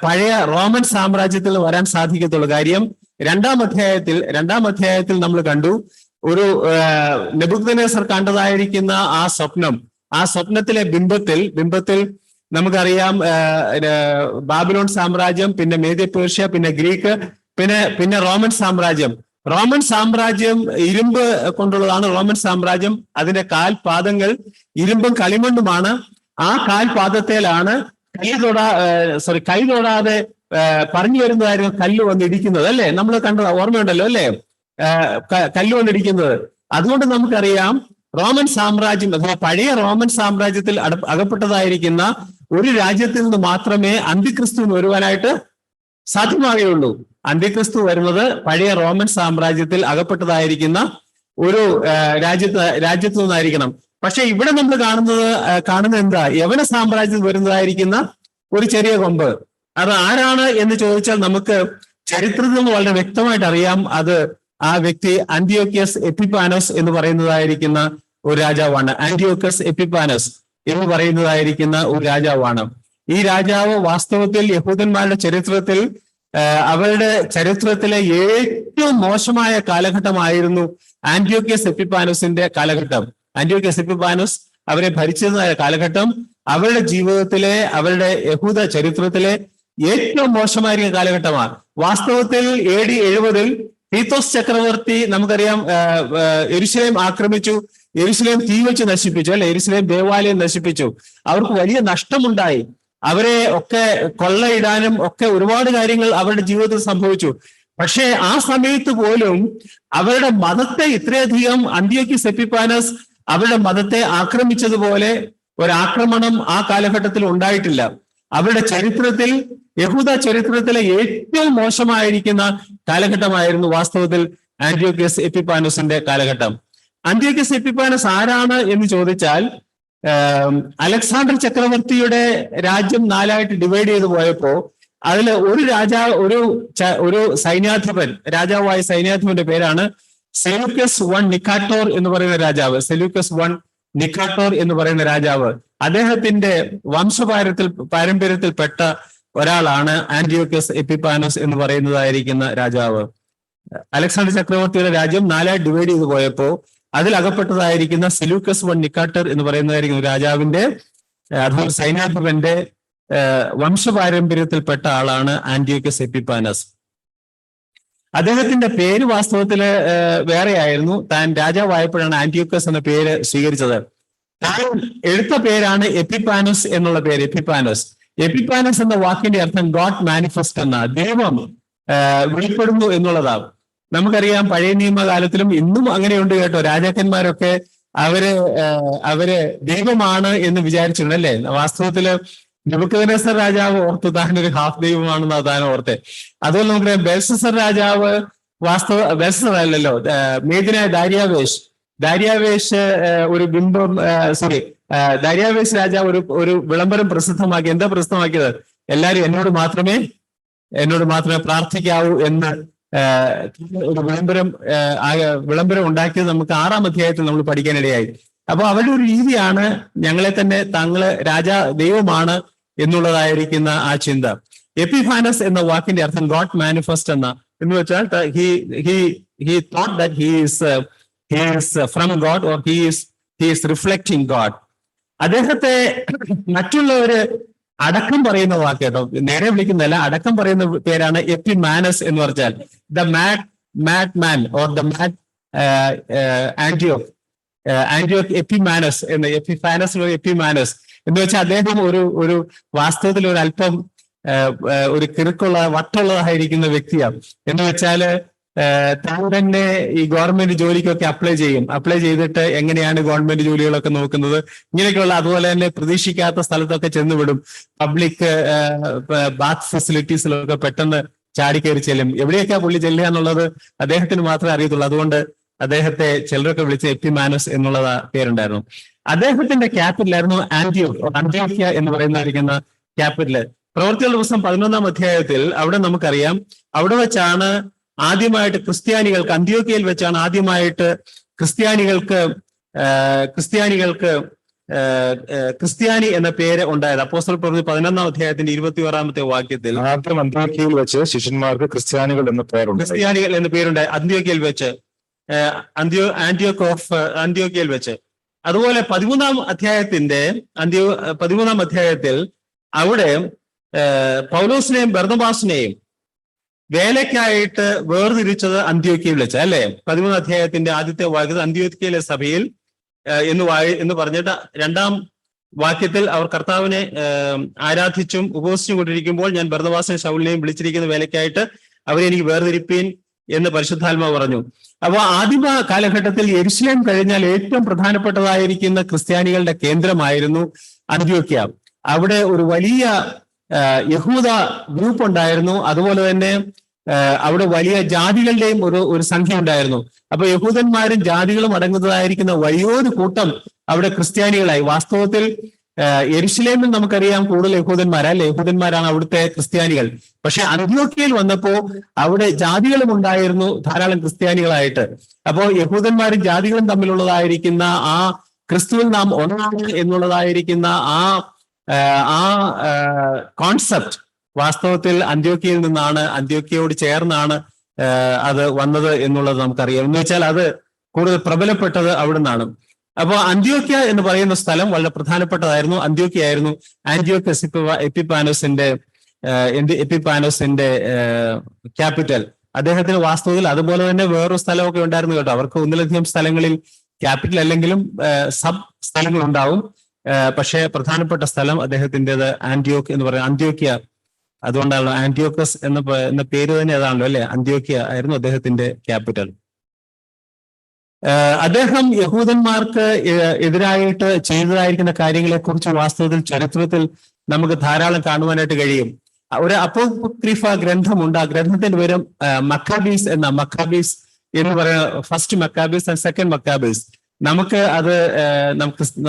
പഴയ റോമൻ സാമ്രാജ്യത്തിൽ വരാൻ സാധിക്കത്തുള്ളൂ. കാര്യം 2-ാം അധ്യായത്തിൽ നമ്മൾ കണ്ടു ഒരു നെബൂഖദ്നേസർ കണ്ടതായിരിക്കുന്ന ആ സ്വപ്നത്തിലെ ബിംബത്തിൽ നമുക്കറിയാം ബാബിലോൺ സാമ്രാജ്യം, പിന്നെ മേദ്യ പേർഷ്യ, പിന്നെ ഗ്രീക്ക്, പിന്നെ റോമൻ സാമ്രാജ്യം ഇരുമ്പ് കൊണ്ടുള്ളതാണ്. റോമൻ സാമ്രാജ്യം അതിന്റെ കാൽപാദങ്ങൾ ഇരുമ്പും കളിമണ്ണുമാണ്. ആ കാൽപാദത്തിലാണ് കൈ തൊടാതെ പറഞ്ഞു വരുന്നതായിരുന്നു കല്ല് വന്നിടിക്കുന്നത് അല്ലെ. നമ്മൾ കണ്ടത് ഓർമ്മയുണ്ടല്ലോ അല്ലെ, കല്ല് വന്നിടിക്കുന്നത്. അതുകൊണ്ട് നമുക്കറിയാം റോമൻ സാമ്രാജ്യം അഥവാ പഴയ റോമൻ സാമ്രാജ്യത്തിൽ അകപ്പെട്ടതായിരിക്കുന്ന ഒരു രാജ്യത്തിൽ നിന്ന് മാത്രമേ അന്തിക്രിസ്തുവിന് വരുവാനായിട്ട് സാധ്യമാകുകയുള്ളൂ. അന്തിക്രിസ്തു വരുന്നത് പഴയ റോമൻ സാമ്രാജ്യത്തിൽ അകപ്പെട്ടതായിരിക്കുന്ന ഒരു രാജ്യത്തു നിന്നായിരിക്കണം. പക്ഷെ ഇവിടെ നമ്മൾ കാണുന്നത് എന്താ? യവന സാമ്രാജ്യത്തിൽ വരുന്നതായിരിക്കുന്ന ഒരു ചെറിയ കൊമ്പ്. അത് ആരാണ് എന്ന് ചോദിച്ചാൽ നമുക്ക് ചരിത്രത്തിൽ നിന്ന് വളരെ വ്യക്തമായിട്ട് അറിയാം. അത് ആ വ്യക്തി അന്റിയോക്കസ് എപ്പിഫാനോസ് എന്ന് പറയുന്നതായിരിക്കുന്ന ഒരു രാജാവാണ്. ആന്റിയോക്കസ് എപ്പിഫാനോസ് എന്ന് പറയുന്നതായിരിക്കുന്ന ഒരു രാജാവാണ്. ഈ രാജാവ് വാസ്തവത്തിൽ യഹൂദന്മാരുടെ ചരിത്രത്തിൽ അവരുടെ ചരിത്രത്തിലെ ഏറ്റവും മോശമായ കാലഘട്ടമായിരുന്നു ആന്റിയോക്കസ് എപ്പിഫാനോസിന്റെ കാലഘട്ടം. ആന്റിയോക്കസ് എപ്പിഫാനോസ് അവരെ ഭരിച്ചിരുന്ന കാലഘട്ടം അവരുടെ ജീവിതത്തിലെ, അവരുടെ യഹൂദ ചരിത്രത്തിലെ ഏറ്റവും മോശമായിരിക്കുന്ന കാലഘട്ടമാണ്. വാസ്തവത്തിൽ AD 70 തീത്തോസ് ചക്രവർത്തി നമുക്കറിയാം യെരുശലേം ആക്രമിച്ചു, യെരുശലേം തീ വെച്ച് നശിപ്പിച്ചു അല്ലെ, യെരുശലേം ദേവാലയം നശിപ്പിച്ചു. അവർക്ക് വലിയ നഷ്ടമുണ്ടായി. അവരെ ഒക്കെ കൊള്ളയിടാനും ഒക്കെ ഒരുപാട് കാര്യങ്ങൾ അവരുടെ ജീവിതത്തിൽ സംഭവിച്ചു. പക്ഷേ ആ സമയത്ത് പോലും അവരുടെ മതത്തെ ഇത്രയധികം അന്തിയോക്കസ് എപ്പിഫാനസ് അവരുടെ മതത്തെ ആക്രമിച്ചതുപോലെ ഒരാക്രമണം ആ കാലഘട്ടത്തിൽ ഉണ്ടായിട്ടില്ല. അവരുടെ ചരിത്രത്തിൽ, യഹൂദ ചരിത്രത്തിലെ ഏറ്റവും മോശമായിരിക്കുന്ന കാലഘട്ടമായിരുന്നു വാസ്തവത്തിൽ ആന്റിയോക്കസ് എപ്പിഫാനോസിന്റെ കാലഘട്ടം. ആന്റിയോക്കസ് എപ്പിഫാനസ് ആരാണ് എന്ന് ചോദിച്ചാൽ, അലക്സാണ്ടർ ചക്രവർത്തിയുടെ രാജ്യം 4ആയിട്ട് ഡിവൈഡ് ചെയ്തു പോയപ്പോ അതിൽ ഒരു സൈന്യാധിപൻ, രാജാവായ സൈന്യാധിപന്റെ പേരാണ് സെലൂക്കസ് വൺ നിക്കാട്ടോർ എന്ന് പറയുന്ന രാജാവ്, സെലൂക്കസ് വൺ നിക്കാട്ടോർ എന്ന് പറയുന്ന രാജാവ്, അദ്ദേഹത്തിന്റെ പാരമ്പര്യത്തിൽപ്പെട്ട ഒരാളാണ് ആന്റിയോക്കസ് എപ്പിഫാനസ് എന്ന് പറയുന്നതായിരിക്കുന്ന രാജാവ്. അലക്സാണ്ടർ ചക്രവർത്തിയുടെ രാജ്യം 4 ഡിവൈഡ് ചെയ്തു പോയപ്പോ അതിൽ അകപ്പെട്ടതായിരിക്കുന്ന സെലൂക്കസ് വൺ നിക്കാട്ടർ എന്ന് പറയുന്നതായിരിക്കുന്ന രാജാവിന്റെ അതുപോലെ സൈന്യാധിപന്റെ വംശപാരമ്പര്യത്തിൽപ്പെട്ട ആളാണ് ആന്റിയോക്കസ് എപ്പിഫാനസ്. അദ്ദേഹത്തിന്റെ പേര് വാസ്തവത്തില് വേറെയായിരുന്നു. താൻ രാജാവായപ്പോഴാണ് ആന്റിയോക്കസ് എന്ന പേര് സ്വീകരിച്ചത്. താൻ എടുത്ത പേരാണ് എപ്പിഫാനസ് എന്നുള്ള പേര്. എപ്പിഫാനസ് എന്ന വാക്കിന്റെ അർത്ഥം ഗോഡ് മാനിഫെസ്റ്റ് എന്ന, ദൈവം വെളിപ്പെടുന്നു എന്നുള്ളതാണ്. നമുക്കറിയാം പഴയ നിയമകാലത്തിലും ഇന്നും അങ്ങനെയുണ്ട് കേട്ടോ. രാജാക്കന്മാരൊക്കെ അവര് ദൈവമാണ് എന്ന് വിചാരിച്ചിട്ടുണ്ട് അല്ലേ. വാസ്തവത്തില് നെബൂഖദ്നേസർ രാജാവ് ഓർത്ത് താൻ ഒരു ഹാഫ് ദൈവമാണെന്ന് താൻ ഓർത്തെ. അതുപോലെ നമുക്കറിയാം ബെൽഷസ്സർ രാജാവ് ബെൽഷസ്സർ അല്ലല്ലോ, മേദിനായ ദാര്യാവേശ് ഒരു ബിംബം ദാര്യാവേശ് രാജാവ് ഒരു വിളംബരം പ്രസിദ്ധമാക്കി. എന്താ പ്രസിദ്ധമാക്കിയത്? എല്ലാവരും എന്നോട് മാത്രമേ പ്രാർത്ഥിക്കാവൂ എന്ന് ഒരു വിളംബരം ഉണ്ടാക്കിയത് നമുക്ക് 6-ാം അധ്യായത്തിൽ നമ്മൾ പഠിക്കാനിടയായി. അപ്പൊ അവരുടെ ഒരു രീതിയാണ് ഞങ്ങളെ തന്നെ ദൈവമാണ് എന്നുള്ളതായിരിക്കുന്ന ആ ചിന്ത. എപ്പിഫാനസ് എന്ന വാക്കിന്റെ അർത്ഥം ഗോഡ് മാനിഫെസ്റ്റ് എന്ന് വെച്ചാൽ he thought that he is from God or he is reflecting God. അദ്ദേഹത്തെ മറ്റുള്ളവര് അടക്കം പറയുന്ന വാക്ക് കേട്ടോ, നേരെ വിളിക്കുന്നതല്ല, അടക്കം പറയുന്ന പേരാണ് എപ്പിമാനസ് എന്ന് പറഞ്ഞാൽ the mad man or the mad ആന്റിയോക്ക് എപ്പിമാനസ് എന്ന്. എപ്പിമാനസ് എന്ന് വെച്ചാൽ അദ്ദേഹം ഒരു വാസ്തവത്തിൽ ഒരു അല്പം ഒരു വട്ടുള്ളതായിരിക്കുന്ന വ്യക്തിയാണ്. എന്ന് വെച്ചാല് താൻ തന്നെ ഈ ഗവൺമെന്റ് ജോലിക്കൊക്കെ അപ്ലൈ ചെയ്തിട്ട് എങ്ങനെയാണ് ഗവൺമെന്റ് ജോലികളൊക്കെ നോക്കുന്നത്, ഇങ്ങനെയൊക്കെയുള്ള. അതുപോലെ തന്നെ പ്രതീക്ഷിക്കാത്ത സ്ഥലത്തൊക്കെ ചെന്നുവിടും. പബ്ലിക് ബാത്ത് ഫെസിലിറ്റീസിലൊക്കെ പെട്ടെന്ന് ചാടിക്കയറി ചെല്ലും. എവിടെയൊക്കെയാ പുള്ളി ചെല്ലുക എന്നുള്ളത് അദ്ദേഹത്തിന് മാത്രമേ അറിയത്തുള്ളൂ. അതുകൊണ്ട് അദ്ദേഹത്തെ ചിലരൊക്കെ വിളിച്ച് എപ്പിമാനസ് എന്നുള്ള പേരുണ്ടായിരുന്നു. അദ്ദേഹത്തിന്റെ ക്യാപിറ്റലായിരുന്നു അന്ത്യോക്യ എന്ന് പറയുന്നതായിരിക്കുന്ന ക്യാപിറ്റല്. പ്രവൃത്തികളുടെ പുസ്തകം 11-ാം അധ്യായത്തിൽ അവിടെ നമുക്കറിയാം, അവിടെ വെച്ചാണ് ആദ്യമായിട്ട് അന്ത്യോക്യയിൽ വെച്ചാണ് ആദ്യമായിട്ട് ക്രിസ്ത്യാനി എന്ന പേര് ഉണ്ടായത്. അപ്പോസ്തല പ്രവൃത്തി 11-ാം അധ്യായത്തിന്റെ 21-ാമത്തെ വാക്യത്തിൽ ആദ്യം അന്ത്യോക്യയിൽ വെച്ച് ശിഷ്യന്മാർക്ക് ക്രിസ്ത്യാനികൾ എന്ന പേരുണ്ടായി. അന്ത്യോക്യയിൽ വെച്ച് അന്ത്യോക്യയിൽ വെച്ച്. അതുപോലെ 13-ാം അധ്യായത്തിൽ അവിടെ പൗലോസിനെയും ബർന്നബാസിനെയും വേലയ്ക്കായിട്ട് വേർതിരിച്ചത് അന്ത്യോക്യയിൽ വെച്ച് അല്ലെ. 13-ാം അധ്യായത്തിന്റെ ആദ്യത്തെ വാക്യത്തിൽ അന്ത്യോക്യയിലെ സഭയിൽ എന്ന് പറഞ്ഞിട്ട് 2-ാം വാക്യത്തിൽ അവർ കർത്താവിനെ ആരാധിച്ചും ഉപവസിച്ചും കൊണ്ടിരിക്കുമ്പോൾ ഞാൻ ബർന്നബാസിനെ ശൗലിനെയും വിളിച്ചിരിക്കുന്ന വേലയ്ക്കായിട്ട് അവരെ എനിക്ക് വേർതിരിപ്പീൻ എന്ന് പരിശുദ്ധാത്മാവ് പറഞ്ഞു. അപ്പൊ ആദിമ കാലഘട്ടത്തിൽ യെരുശലേം കഴിഞ്ഞാൽ ഏറ്റവും പ്രധാനപ്പെട്ടതായിരിക്കുന്ന ക്രിസ്ത്യാനികളുടെ കേന്ദ്രമായിരുന്നു അന്ത്യോക്യ. അവിടെ ഒരു വലിയ യഹൂദ ഗ്രൂപ്പ് ഉണ്ടായിരുന്നു. അതുപോലെ തന്നെ അവിടെ വലിയ ജാതികളുടെയും ഒരു സംഖ്യ ഉണ്ടായിരുന്നു. അപ്പൊ യഹൂദന്മാരും ജാതികളും അടങ്ങുന്നതായിരിക്കുന്ന വലിയൊരു കൂട്ടം അവിടെ ക്രിസ്ത്യാനികളായി. വാസ്തവത്തിൽ യെരുശലേമിൽ നമുക്കറിയാം കൂടുതൽ യഹൂദന്മാരാണ് അവിടുത്തെ ക്രിസ്ത്യാനികൾ. പക്ഷെ അന്ത്യോക്യയിൽ വന്നപ്പോ അവിടെ ജാതികളും ഉണ്ടായിരുന്നു ധാരാളം ക്രിസ്ത്യാനികളായിട്ട്. അപ്പോ യഹൂദന്മാരും ജാതികളും തമ്മിലുള്ളതായിരിക്കുന്ന ആ ക്രിസ്തുവിൽ നാം ഒന്നാണ് എന്നുള്ളതായിരിക്കുന്ന ആ കോൺസെപ്റ്റ് വാസ്തവത്തിൽ അന്ത്യോക്യയോട് ചേർന്നാണ് അത് വന്നത് എന്നുള്ളത് നമുക്കറിയാം. എന്ന് വെച്ചാൽ അത് കൂടുതൽ പ്രബലപ്പെട്ടത് അവിടെ നിന്നാണ്. അപ്പോൾ അന്ത്യോക്യ എന്ന് പറയുന്ന സ്ഥലം വളരെ പ്രധാനപ്പെട്ടതായിരുന്നു. അന്ത്യോക്യയായിരുന്നു ആന്റിയോക്കസ് എപ്പിഫാനോസിന്റെ ക്യാപിറ്റൽ. അദ്ദേഹത്തിന് വാസ്തവത്തിൽ അതുപോലെ തന്നെ വേറൊരു സ്ഥലമൊക്കെ ഉണ്ടായിരുന്നു കേട്ടോ. അവർക്ക് ഒന്നിലധികം സ്ഥലങ്ങളിൽ ക്യാപിറ്റൽ അല്ലെങ്കിലും സബ് സ്ഥലങ്ങൾ ഉണ്ടാവും. പക്ഷേ പ്രധാനപ്പെട്ട സ്ഥലം അദ്ദേഹത്തിൻ്റെത് ആന്റിയോക്ക് എന്ന് പറയുന്നത് അന്ത്യോക്യ. അതുകൊണ്ടാണല്ലോ ആന്റിയോക്കസ് എന്ന പേര് തന്നെ അതാണല്ലോ അല്ലെ. അന്ത്യോക്യ ആയിരുന്നു അദ്ദേഹത്തിന്റെ ക്യാപിറ്റൽ. അദ്ദേഹം യഹൂദന്മാർക്ക് എതിരായിട്ട് ചെയ്തതായിരിക്കുന്ന കാര്യങ്ങളെ കുറിച്ച് വാസ്തവത്തിൽ ചരിത്രത്തിൽ നമുക്ക് ധാരാളം കാണുവാനായിട്ട് കഴിയും. ഒരു അപ്പോക്രിഫ ഗ്രന്ഥമുണ്ട്. ആ ഗ്രന്ഥത്തിന്റെ പേരും മക്കാബീസ് എന്ന് പറയുന്ന first Maccabees and second Maccabees.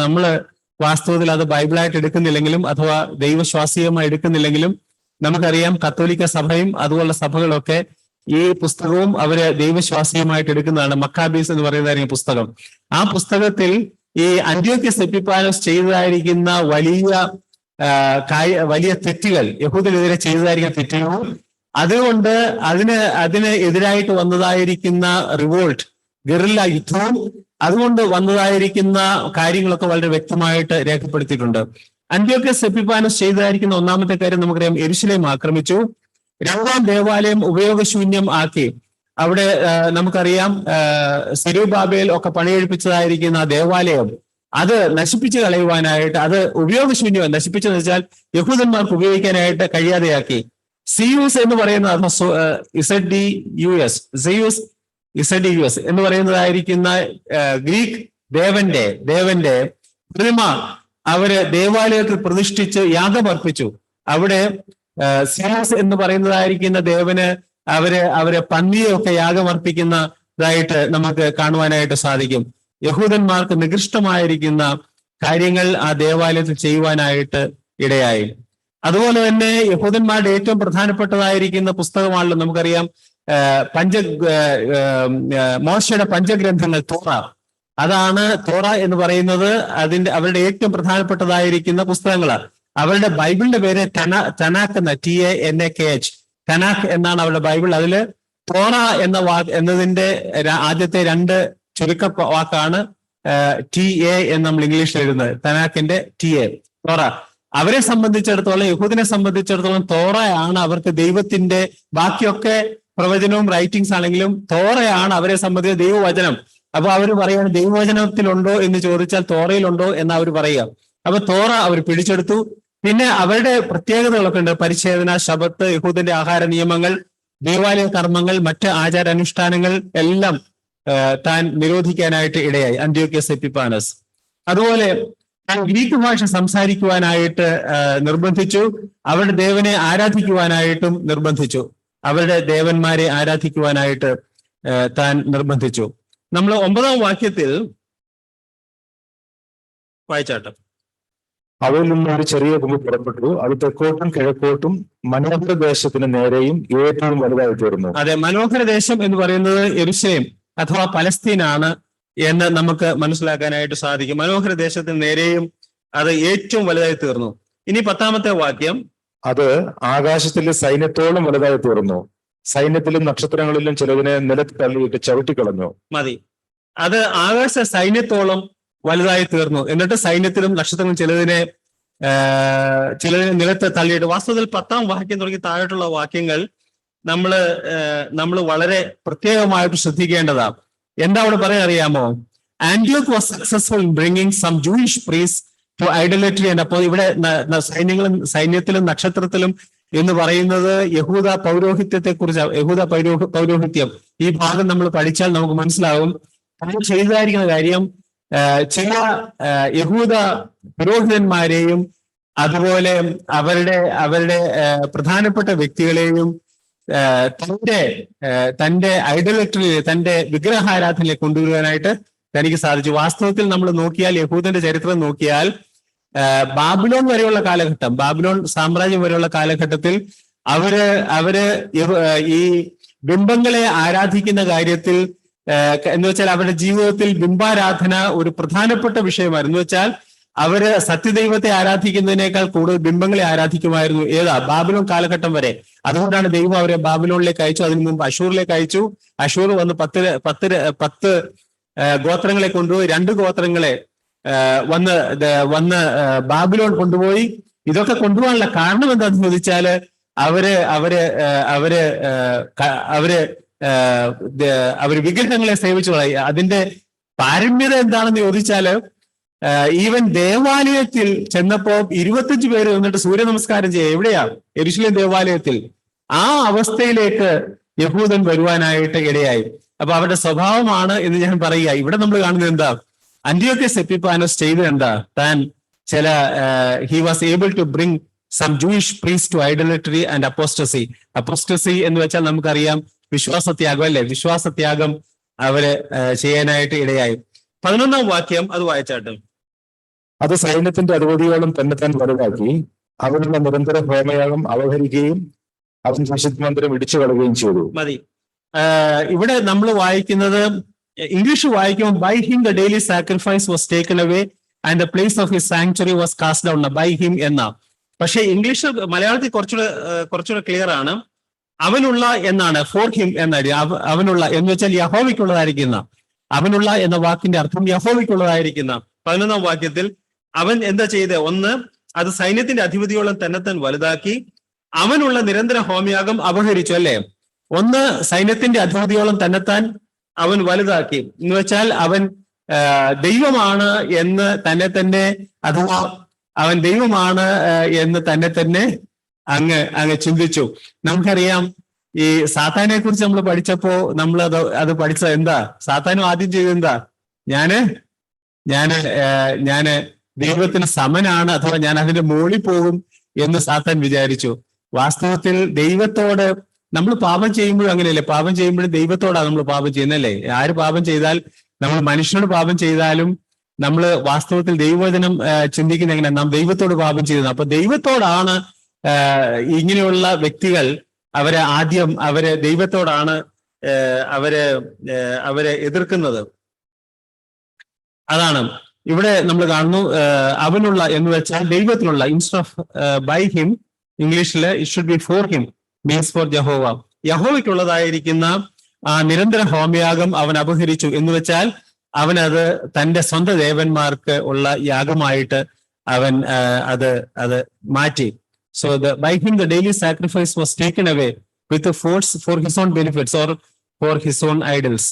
നമ്മള് വാസ്തവത്തിൽ അത് ബൈബിളായിട്ട് എടുക്കുന്നില്ലെങ്കിലും അഥവാ ദൈവശ്വാസീയമായി എടുക്കുന്നില്ലെങ്കിലും നമുക്കറിയാം കത്തോലിക്ക സഭയും അതുപോലുള്ള സഭകളൊക്കെ ഈ പുസ്തകവും അവര് ദൈവശ്വാസീയമായിട്ട് എടുക്കുന്നതാണ്. മക്കാബീസ് എന്ന് പറയുന്നതായിരിക്കും പുസ്തകം. ആ പുസ്തകത്തിൽ ഈ അന്ത്യോക്യസ് എപ്പിഫാനോസ് ചെയ്തതായിരിക്കുന്ന വലിയ തെറ്റുകൾ, യഹൂദനെതിരെ ചെയ്തതായിരിക്കുന്ന തെറ്റുകൾ, അതുകൊണ്ട് അതിന് എതിരായിട്ട് വന്നതായിരിക്കുന്ന റിവോൾട്ട്, ഗറില്ല യുദ്ധവും അതുകൊണ്ട് വന്നതായിരിക്കുന്ന കാര്യങ്ങളൊക്കെ വളരെ വ്യക്തമായിട്ട് രേഖപ്പെടുത്തിയിട്ടുണ്ട്. അന്ത്യോക്യസ് എപ്പിഫാനോസ് ചെയ്തതായിരിക്കുന്ന ഒന്നാമത്തെ കാര്യം നമുക്കറിയാം, യെരുശലേം ആക്രമിച്ചു. രണ്ടാം ദേവാലയം ഉപയോഗശൂന്യം ആക്കി. അവിടെ നമുക്കറിയാം സെരുബാബേൽ ഒക്കെ പണിയെഴുപ്പിച്ചതായിരിക്കുന്ന ആ ദേവാലയം അത് നശിപ്പിച്ചു കളയുവാനായിട്ട്, അത് ഉപയോഗശൂന്യം, നശിപ്പിച്ചെന്ന് വെച്ചാൽ യഹൂദന്മാർക്ക് ഉപയോഗിക്കാനായിട്ട് കഴിയാതെയാക്കി. സിയൂസ് എന്ന് പറയുന്ന ഇസഡിയുസ് എന്ന് പറയുന്നതായിരിക്കുന്ന ഗ്രീക്ക് ദേവന്റെ പ്രതിമ അവര് ദേവാലയത്തിൽ പ്രതിഷ്ഠിച്ച് യാഗമർപ്പിച്ചു. അവിടെ സിയൂസ് എന്ന് പറയുന്നതായിരിക്കുന്ന ദേവന് അവര് പന്നിയൊക്കെ യാഗമർപ്പിക്കുന്നതായിട്ട് നമുക്ക് കാണുവാനായിട്ട് സാധിക്കും. യഹൂദന്മാർക്ക് നികൃഷ്ടമായിരിക്കുന്ന കാര്യങ്ങൾ ആ ദേവാലയത്തിൽ ചെയ്യുവാനായിട്ട് ഇടയായി. അതുപോലെ തന്നെ യഹൂദന്മാരുടെ ഏറ്റവും പ്രധാനപ്പെട്ടതായിരിക്കുന്ന പുസ്തകമാണല്ലോ നമുക്കറിയാം മോശയുടെ പഞ്ചഗ്രന്ഥങ്ങൾ, തോറ. അതാണ് തോറ എന്ന് പറയുന്നത്. അവരുടെ ഏറ്റവും പ്രധാനപ്പെട്ടതായിരിക്കുന്ന പുസ്തകങ്ങളാണ്. അവരുടെ ബൈബിളിന്റെ പേര് തനാക്ക് എന്ന TANAKH, തനാക്ക് എന്നാണ് അവരുടെ ബൈബിൾ. അതില് തോറ എന്ന എന്നതിന്റെ ആദ്യത്തെ 2 ചുരുക്ക വാക്കാണ് TA എന്ന് നമ്മൾ ഇംഗ്ലീഷിൽ എഴുതുന്നത്. തനാക്കിന്റെ TA, തോറ. അവരെ സംബന്ധിച്ചിടത്തോളം, യഹൂദിനെ സംബന്ധിച്ചിടത്തോളം തോറയാണ് അവർക്ക് ദൈവത്തിന്റെ, ബാക്കിയൊക്കെ പ്രവചനവും റൈറ്റിംഗ്സ് ആണെങ്കിലും തോറയാണ് അവരെ സംബന്ധിച്ച ദൈവവചനം. അപ്പൊ അവർ പറയാണ് ദൈവവചനത്തിലുണ്ടോ എന്ന് ചോദിച്ചാൽ തോറയിലുണ്ടോ എന്ന് അവർ പറയുക. അപ്പൊ തോറ അവർ പിടിച്ചെടുത്തു. പിന്നെ അവരുടെ പ്രത്യേകതകളൊക്കെ ഉണ്ട്. പരിച്ഛേദന, ശബത്ത്, യഹൂദന്റെ ആഹാര നിയമങ്ങൾ, ദേവാലയ കർമ്മങ്ങൾ, മറ്റ് ആചാരാനുഷ്ഠാനങ്ങൾ എല്ലാം താൻ നിരോധിക്കാനായിട്ട് ഇടയായി അന്ത്യോക്യസ് എപ്പിഫാനസ്. അതുപോലെ താൻ ഗ്രീക്ക് ഭാഷ സംസാരിക്കുവാനായിട്ട് നിർബന്ധിച്ചു. അവരുടെ ദേവനെ ആരാധിക്കുവാനായിട്ടും നിർബന്ധിച്ചു. അവരുടെ ദേവന്മാരെ ആരാധിക്കുവാനായിട്ട് താൻ നിർബന്ധിച്ചു. നമ്മൾ 9ാം വാക്യത്തിൽ വായിച്ചാട്ടം. അവയിൽ നിന്ന് ഒരു ചെറിയ കൊമ്പ് പുറപ്പെട്ടു, അത് തെക്കോട്ടും കിഴക്കോട്ടും മനോഹര ദേശത്തിന് നേരെയും ഏറ്റവും വലുതായി തീർന്നു. അതെ, മനോഹര ദേശം എന്ന് പറയുന്നത് യെരുശലേം അഥവാ പലസ്തീനാണ് എന്ന് നമുക്ക് മനസ്സിലാക്കാനായിട്ട് സാധിക്കും. മനോഹര ദേശത്തിന് നേരെയും അത് ഏറ്റവും വലുതായി തീർന്നു. ഇനി 10ാമത്തെ വാക്യം. അത് ആകാശത്തിലെ സൈന്യത്തോളം വലുതായി തീർന്നു, സൈന്യത്തിലും നക്ഷത്രങ്ങളിലും ചിലതിനെ നിലത്ത് തള്ളിയിട്ട് ചവിട്ടിക്കളഞ്ഞു. മതി. അത് ആകാശ സൈന്യത്തോളം വലുതായി തീർന്നു, എന്നിട്ട് സൈന്യത്തിലും നക്ഷത്രങ്ങളും ചിലതിനെ നിലത്ത് തള്ളിയിട്ട്. വാസ്തവത്തിൽ 10ാം വാക്യം തുടങ്ങി താഴോട്ടുള്ള വാക്യങ്ങൾ നമ്മൾ വളരെ പ്രത്യേകമായിട്ട് ശ്രദ്ധിക്കേണ്ടതാണ്. എന്താ അവിടെ പറയാൻ അറിയാമോ? ആന്റിയോക്ക് was successful in bringing some Jewish priest to idolatry. അപ്പോൾ ഇവിടെ സൈന്യത്തിലും നക്ഷത്രത്തിലും എന്ന് പറയുന്നത് യഹൂദ പൗരോഹിത്യത്തെ കുറിച്ച്, യഹൂദ പൗരോഹിത്യം. ഈ ഭാഗം നമ്മൾ പഠിച്ചാൽ നമുക്ക് മനസ്സിലാവും. നമ്മൾ ചെയ്തതായിരിക്കുന്ന കാര്യം, ചില യഹൂദ പുരോഹിതന്മാരെയും അതുപോലെ അവരുടെ പ്രധാനപ്പെട്ട വ്യക്തികളെയും തന്റെ ഐഡലട്രി, തന്റെ വിഗ്രഹാരാധനയെ കൊണ്ടുവരുവാനായിട്ട് തനിക്ക് സാധിച്ചു. വാസ്തവത്തിൽ നമ്മൾ നോക്കിയാൽ, യഹൂദന്റെ ചരിത്രം നോക്കിയാൽ, ബാബിലോൺ വരെയുള്ള കാലഘട്ടം, ബാബിലോൺ സാമ്രാജ്യം വരെയുള്ള കാലഘട്ടത്തിൽ അവര് ഈ ബിംബങ്ങളെ ആരാധിക്കുന്ന കാര്യത്തിൽ എന്ന് വെച്ചാൽ അവരുടെ ജീവിതത്തിൽ ബിംബാരാധന ഒരു പ്രധാനപ്പെട്ട വിഷയമായിരുന്നു. എന്ന് വെച്ചാൽ അവര് സത്യദൈവത്തെ ആരാധിക്കുന്നതിനേക്കാൾ കൂടുതൽ ബിംബങ്ങളെ ആരാധിക്കുമായിരുന്നു. ബാബിലോൺ കാലഘട്ടം വരെ. അതുകൊണ്ടാണ് ദൈവം അവരെ ബാബിലോണിലേക്ക് അയച്ചു. അതിനു മുമ്പ് അശൂറിലേക്ക് അയച്ചു. അശൂർ വന്ന് 10 ഗോത്രങ്ങളെ കൊണ്ടുപോയി, 2 ഗോത്രങ്ങളെ വന്ന് ബാബിലോൺ കൊണ്ടുപോയി. ഇതൊക്കെ കൊണ്ടുപോകാനുള്ള കാരണം എന്താണെന്ന് ചോദിച്ചാല് അവര് വിഗ്രഹങ്ങളെ സേവിച്ചു കളയും. അതിന്റെ പാരമ്യത എന്താണെന്ന് ചോദിച്ചാല്, ഈവൻ ദേവാലയത്തിൽ ചെന്നപ്പോ 25 പേര് നിന്നിട്ട് സൂര്യ നമസ്കാരം ചെയ്യുക. എവിടെയാ? യെരുശലേം ദേവാലയത്തിൽ. ആ അവസ്ഥയിലേക്ക് യഹൂദൻ വരുവാനായിട്ട് ഇടയായി. അപ്പൊ അവരുടെ സ്വഭാവമാണ് എന്ന് ഞാൻ പറയുക. ഇവിടെ നമ്മൾ കാണുന്നത് എന്താ? അന്ത്യോക്യസ് എപ്പിഫാനോസ് ചെയ്തത് എന്താ? താൻ he was able to bring some Jewish priests to idolatry and apostasy. Apostasy എന്ന് വെച്ചാൽ നമുക്കറിയാം വിശ്വാസത്യാഗം, അല്ലെ? വിശ്വാസത്യാഗം അവര് ചെയ്യാനായിട്ട് ഇടയായി. 11ാം വാക്യം അത് വായിച്ചാട്ടും. അത് സൈന്യത്തിന്റെ അധിപതിയോളം തന്നെ താൻ വലുതാക്കി, അവനുള്ള നിരന്തര ഹോമയാഗം അവഹരിക്കുകയും അവൻ വിശുദ്ധ മന്ദിരം ഇടിച്ചു കളയുകയും ചെയ്തു. മതി. ഇവിടെ നമ്മൾ വായിക്കുന്നത്, ഇംഗ്ലീഷ് വായിക്കുമ്പോൾ by him the daily sacrifice was taken away and the place of his sanctuary was cast down, by him എന്ന. പക്ഷെ ഇംഗ്ലീഷ്, മലയാളത്തിൽ കുറച്ചുകൂടെ ക്ലിയർ ആണ്. അവനുള്ള എന്നാണ്, ഫോർ ഹിം എന്നാണ്. അവനുള്ള എന്ന് വെച്ചാൽ യഹോവയ്ക്കുള്ളതായിരിക്കുന്ന. അവനുള്ള എന്ന വാക്കിന്റെ അർത്ഥം യഹോവയ്ക്കുള്ളതായിരിക്കുന്ന. 11ാം വാക്യത്തിൽ അവൻ എന്താ ചെയ്തത്? ഒന്ന്, അത് സൈന്യത്തിന്റെ അധിപതിയോളം തന്നെത്താൻ വലുതാക്കി അവനുള്ള നിരന്തര ഹോമയാഗം അപഹരിച്ചു, അല്ലെ? ഒന്ന്, സൈന്യത്തിന്റെ അധിപതിയോളം തന്നെത്താൻ അവൻ വലുതാക്കി എന്ന് വെച്ചാൽ അവൻ ദൈവമാണ് എന്ന് തന്നെ, അഥവാ അവൻ ദൈവമാണ് എന്ന് തന്നെ അങ്ങ് ചിന്തിച്ചു. നമുക്കറിയാം, ഈ സാത്താനെ കുറിച്ച് നമ്മൾ പഠിച്ചപ്പോ നമ്മൾ അത് പഠിച്ചത് എന്താ? സാത്താനും ആദ്യം ചെയ്തത് എന്താ? ഞാന് ദൈവത്തിന് സമനാണ്, അഥവാ ഞാൻ അതിന്റെ മുകളിൽ പോകും എന്ന് സാത്താൻ വിചാരിച്ചു. വാസ്തവത്തിൽ ദൈവത്തോട് നമ്മൾ പാപം ചെയ്യുമ്പോഴും അങ്ങനെയല്ലേ? പാപം ചെയ്യുമ്പോഴും ദൈവത്തോടാണ് നമ്മൾ പാപം ചെയ്യുന്നല്ലേ? ആര് പാപം ചെയ്താൽ, നമ്മൾ മനുഷ്യനോട് പാപം ചെയ്താലും നമ്മൾ വാസ്തവത്തിൽ ദൈവവചനം ചിന്തിക്കുന്ന എങ്ങനെ? നാം ദൈവത്തോട് പാപം ചെയ്യുന്നത്. അപ്പൊ ദൈവത്തോടാണ് ഇങ്ങനെയുള്ള വ്യക്തികൾ അവരെ ദൈവത്തോടാണ് അവരെ എതിർക്കുന്നത്. അതാണ് ഇവിടെ നമ്മൾ കാണുന്നു. അവനുള്ള എന്ന് വെച്ചാൽ ദൈവത്തിനുള്ള, ഇൻസ്റ്റെഡ് ഓഫ് ബൈ ഹിം, ഇംഗ്ലീഷില് it should be for him, means for യഹോവ. യഹോവയ്ക്കുള്ളതായിരിക്കുന്ന ആ നിരന്തര ഹോമയാഗം അവൻ അപഹരിച്ചു എന്ന് വെച്ചാൽ അവനത് തന്റെ സ്വന്തം ദേവന്മാർക്ക് ഉള്ള യാഗമായിട്ട് അവൻ അത് മാറ്റി. So by him the daily sacrifice was taken away with the force for his own benefits or for his own idols.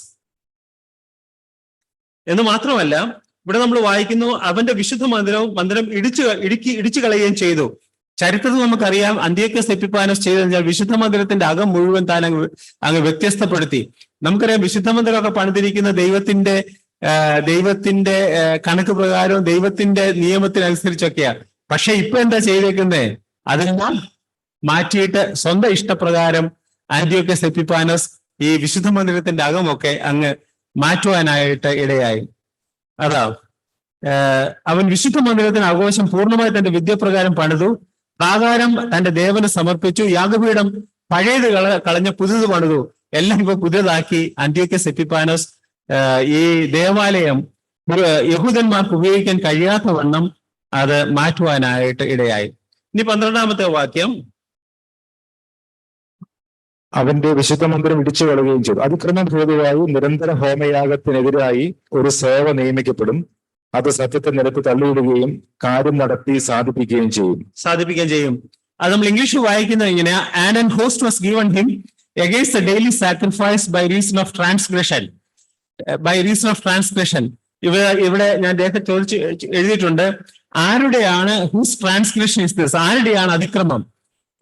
എന്ന് മാത്രമല്ല, ഇവിടെ നമ്മൾ വായിക്കുന്നു, അവന്റെ വിശുദ്ധ മന്ദിരം ഇടിച്ചു കളയുകയും ചെയ്തു. ചരിത്രത്തിൽ നമുക്കറിയാം, അന്ത്യോക്യസ് എപ്പിഫാനസ് ചെയ്തെന്ന് വിശുദ്ധ മന്ദിരത്തിന്റെ അകം മുഴുവൻ താൻ അങ്ങ് വ്യത്യസ്തപ്പെടുത്തി. നമുക്കറിയാം, വിശുദ്ധ മന്ദിരമൊക്കെ പണിതിരിക്കുന്ന ദൈവത്തിന്റെ കണക്ക് പ്രകാരവും ദൈവത്തിന്റെ നിയമത്തിനനുസരിച്ചൊക്കെയാണ്. പക്ഷെ ഇപ്പൊ എന്താ ചെയ്തേക്കുന്നേ? അതെല്ലാം മാറ്റിയിട്ട് സ്വന്തം ഇഷ്ടപ്രകാരം ആന്റിയോക്കസ് എപ്പിഫാനസ് ഈ വിശുദ്ധ മന്ദിരത്തിന്റെ അകമൊക്കെ അങ്ങ് മാറ്റുവാനായിട്ട് ഇടയായി. അതാ, അവൻ വിശുദ്ധ മന്ദിരത്തിന് ആഘോഷം പൂർണ്ണമായി തന്റെ വിദ്യപ്രകാരം പണിതു, പ്രാകാരം തന്റെ ദേവന് സമർപ്പിച്ചു, യാഗപീഠം പഴയത് കളഞ്ഞ് പുതിയത് പണിതു. എല്ലാം ഇപ്പൊ പുതിയതാക്കി ആന്റിയോക്കസ് എപ്പിഫാനസ് ഈ ദേവാലയം യഹൂദന്മാർക്ക് ഉപയോഗിക്കാൻ കഴിയാത്ത വണ്ണം അത് മാറ്റുവാനായിട്ട് ഇടയായി. ഇനി 12ാമത്തെ വാക്യം, അവന്റെ വിശുദ്ധ മന്ദിരം ഇടിച്ചു കളയുകയും ചെയ്തു. അതിക്രമം ഹേതുവായി നിരന്തര ഹോമയാഗത്തിനെതിരായി ഒരു സേവ നിയമിക്കപ്പെടും. അത് സത്യത്തെ നിരത്ത് തള്ളിയിടുകയും കാര്യം നടത്തി സാധിപ്പിക്കുകയും ചെയ്യും. അത് നമ്മൾ ഇംഗ്ലീഷിൽ വായിക്കുന്നത് ഇങ്ങനെ, and an host was given him against the daily sacrifice by reason of transgression. ഇവിടെ ഞാൻ എഴുതിയിട്ടുണ്ട്, ആരുടെയാണ് ഹൂസ് ട്രാൻസ്ഗ്രഷൻ ഇസ് ദിസ്? ആരുടെയാണ് അതിക്രമം?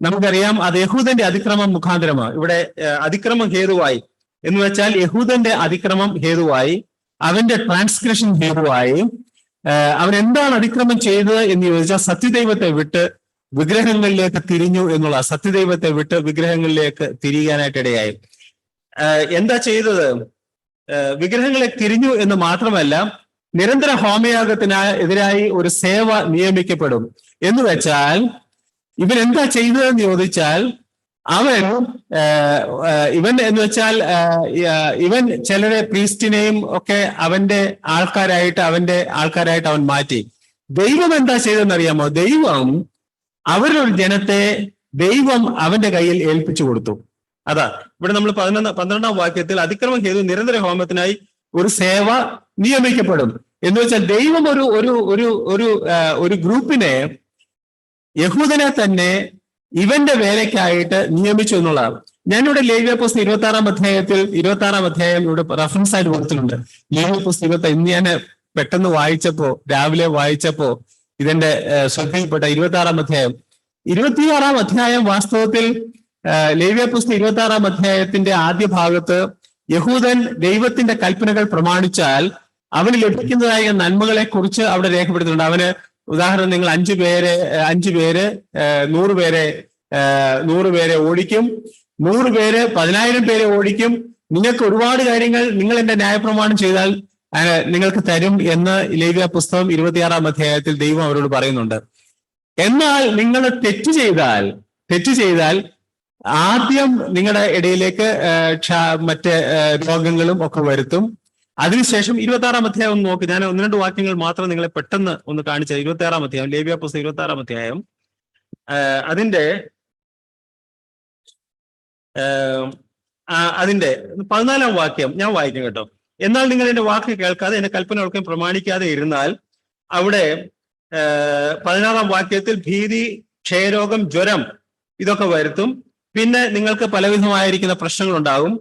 നമുക്കറിയാം, അത് യഹൂദന്റെ അതിക്രമം മുഖാന്തരമാണ്. ഇവിടെ അതിക്രമം ഹേതുവായി എന്ന് വെച്ചാൽ യഹൂദന്റെ അതിക്രമം ഹേതുവായി, അവന്റെ ട്രാൻസ്ഗ്രഷൻ ഹേതുവായി. അവൻ എന്താണ് അതിക്രമം ചെയ്തത് എന്ന് ചോദിച്ചാൽ, സത്യദൈവത്തെ വിട്ട് വിഗ്രഹങ്ങളിലേക്ക് തിരിഞ്ഞു എന്നുള്ള, സത്യദൈവത്തെ വിട്ട് വിഗ്രഹങ്ങളിലേക്ക് തിരിയാനായിട്ട് ഇടയായി. എന്താ ചെയ്തത്? വിഗ്രഹങ്ങളെ തിരിഞ്ഞു എന്ന് മാത്രമല്ല, നിരന്തര ഹോമയാഗത്തിനെതിരായി ഒരു സേവ നിയമിക്കപ്പെടും. എന്ന് വെച്ചാൽ ഇവൻ എന്താ ചെയ്തതെന്ന് ചോദിച്ചാൽ, ഇവൻ എന്ന് വെച്ചാൽ ഇവൻ ചിലരെ പ്രീസ്റ്റിനെയും ഒക്കെ അവന്റെ ആൾക്കാരായിട്ട് അവൻ മാറ്റി. ദൈവം എന്താ ചെയ്തതെന്ന് അറിയാമോ? അവരുടെ ഒരു ജനത്തെ ദൈവം അവന്റെ കയ്യിൽ ഏൽപ്പിച്ചു കൊടുത്തു. അതാ ഇവിടെ നമ്മൾ 12ാം വാക്യത്തിൽ, അതിക്രമം ഹേതു നിരന്തര ഹോമത്തിനായി ഒരു സേവ നിയമിക്കപ്പെടും എന്ന് വെച്ചാൽ ദൈവം ഒരു ഗ്രൂപ്പിനെ, യഹൂദനെ തന്നെ ഇവന്റെ വേലയ്ക്കായിട്ട് നിയമിച്ചു എന്നുള്ളതാണ്. ഞാനിവിടെ ലേവ്യ പുസ്തകം 26ാം അധ്യായം ഇവിടെ റെഫറൻസ് ആയിട്ട് കൊടുത്തിട്ടുണ്ട്. ലേവ്യ പുസ്തകം 26, ഇന്ന് ഞാൻ പെട്ടെന്ന് രാവിലെ വായിച്ചപ്പോ ഇതിന്റെ ശ്രദ്ധയിൽപ്പെട്ട 26ാം അധ്യായം. 26ാം അധ്യായം വാസ്തവത്തിൽ ലേവ്യ പുസ്തകം 26ാം അധ്യായത്തിന്റെ ആദ്യ ഭാഗത്ത് യഹൂദൻ ദൈവത്തിന്റെ കൽപ്പനകൾ പ്രമാണിച്ചാൽ അവന് ലഭിക്കുന്നതായ നന്മകളെ കുറിച്ച് അവിടെ രേഖപ്പെടുത്തിയിട്ടുണ്ട്. അവന് ഉദാഹരണം, നിങ്ങൾ 5 പേര് 100 പേരെ ഓടിക്കും, 100 പേര് 10,000 പേരെ ഓടിക്കും, നിങ്ങൾക്ക് ഒരുപാട് കാര്യങ്ങൾ നിങ്ങൾ എന്റെ ന്യായപ്രമാണം ചെയ്താൽ നിങ്ങൾക്ക് തരും എന്ന് ലേവ്യ പുസ്തകം 26ാം അധ്യായത്തിൽ ദൈവം അവരോട് പറയുന്നുണ്ട്. എന്നാൽ നിങ്ങൾ തെറ്റ് ചെയ്താൽ ആദ്യം നിങ്ങളുടെ ഇടയിലേക്ക് മറ്റ് രോഗങ്ങളും ഒക്കെ വരുത്തും. അതിനുശേഷം 26-ാം അധ്യായം ഒന്ന് നോക്ക്. ഞാൻ 1-2 വാക്യങ്ങൾ മാത്രം നിങ്ങളെ പെട്ടെന്ന് ഒന്ന് കാണിച്ചത്. 26-ാം അധ്യായം, ലേവ്യ പുസ്തകം 26-ാം അധ്യായം, അതിന്റെ 14-ാം വാക്യം ഞാൻ വായിക്കും കേട്ടോ. എന്നാൽ നിങ്ങൾ എന്റെ വാക്ക് കേൾക്കാതെ എന്റെ കൽപ്പനകൾക്കും പ്രമാണിക്കാതെ ഇരുന്നാൽ, അവിടെ 16-ാം വാക്യത്തിൽ ഭീതി, ക്ഷയരോഗം, ജ്വരം ഇതൊക്കെ വരുത്തും. പിന്നെ നിങ്ങൾക്ക് പലവിധമായിരിക്കുന്ന പ്രശ്നങ്ങൾ ഉണ്ടാകും.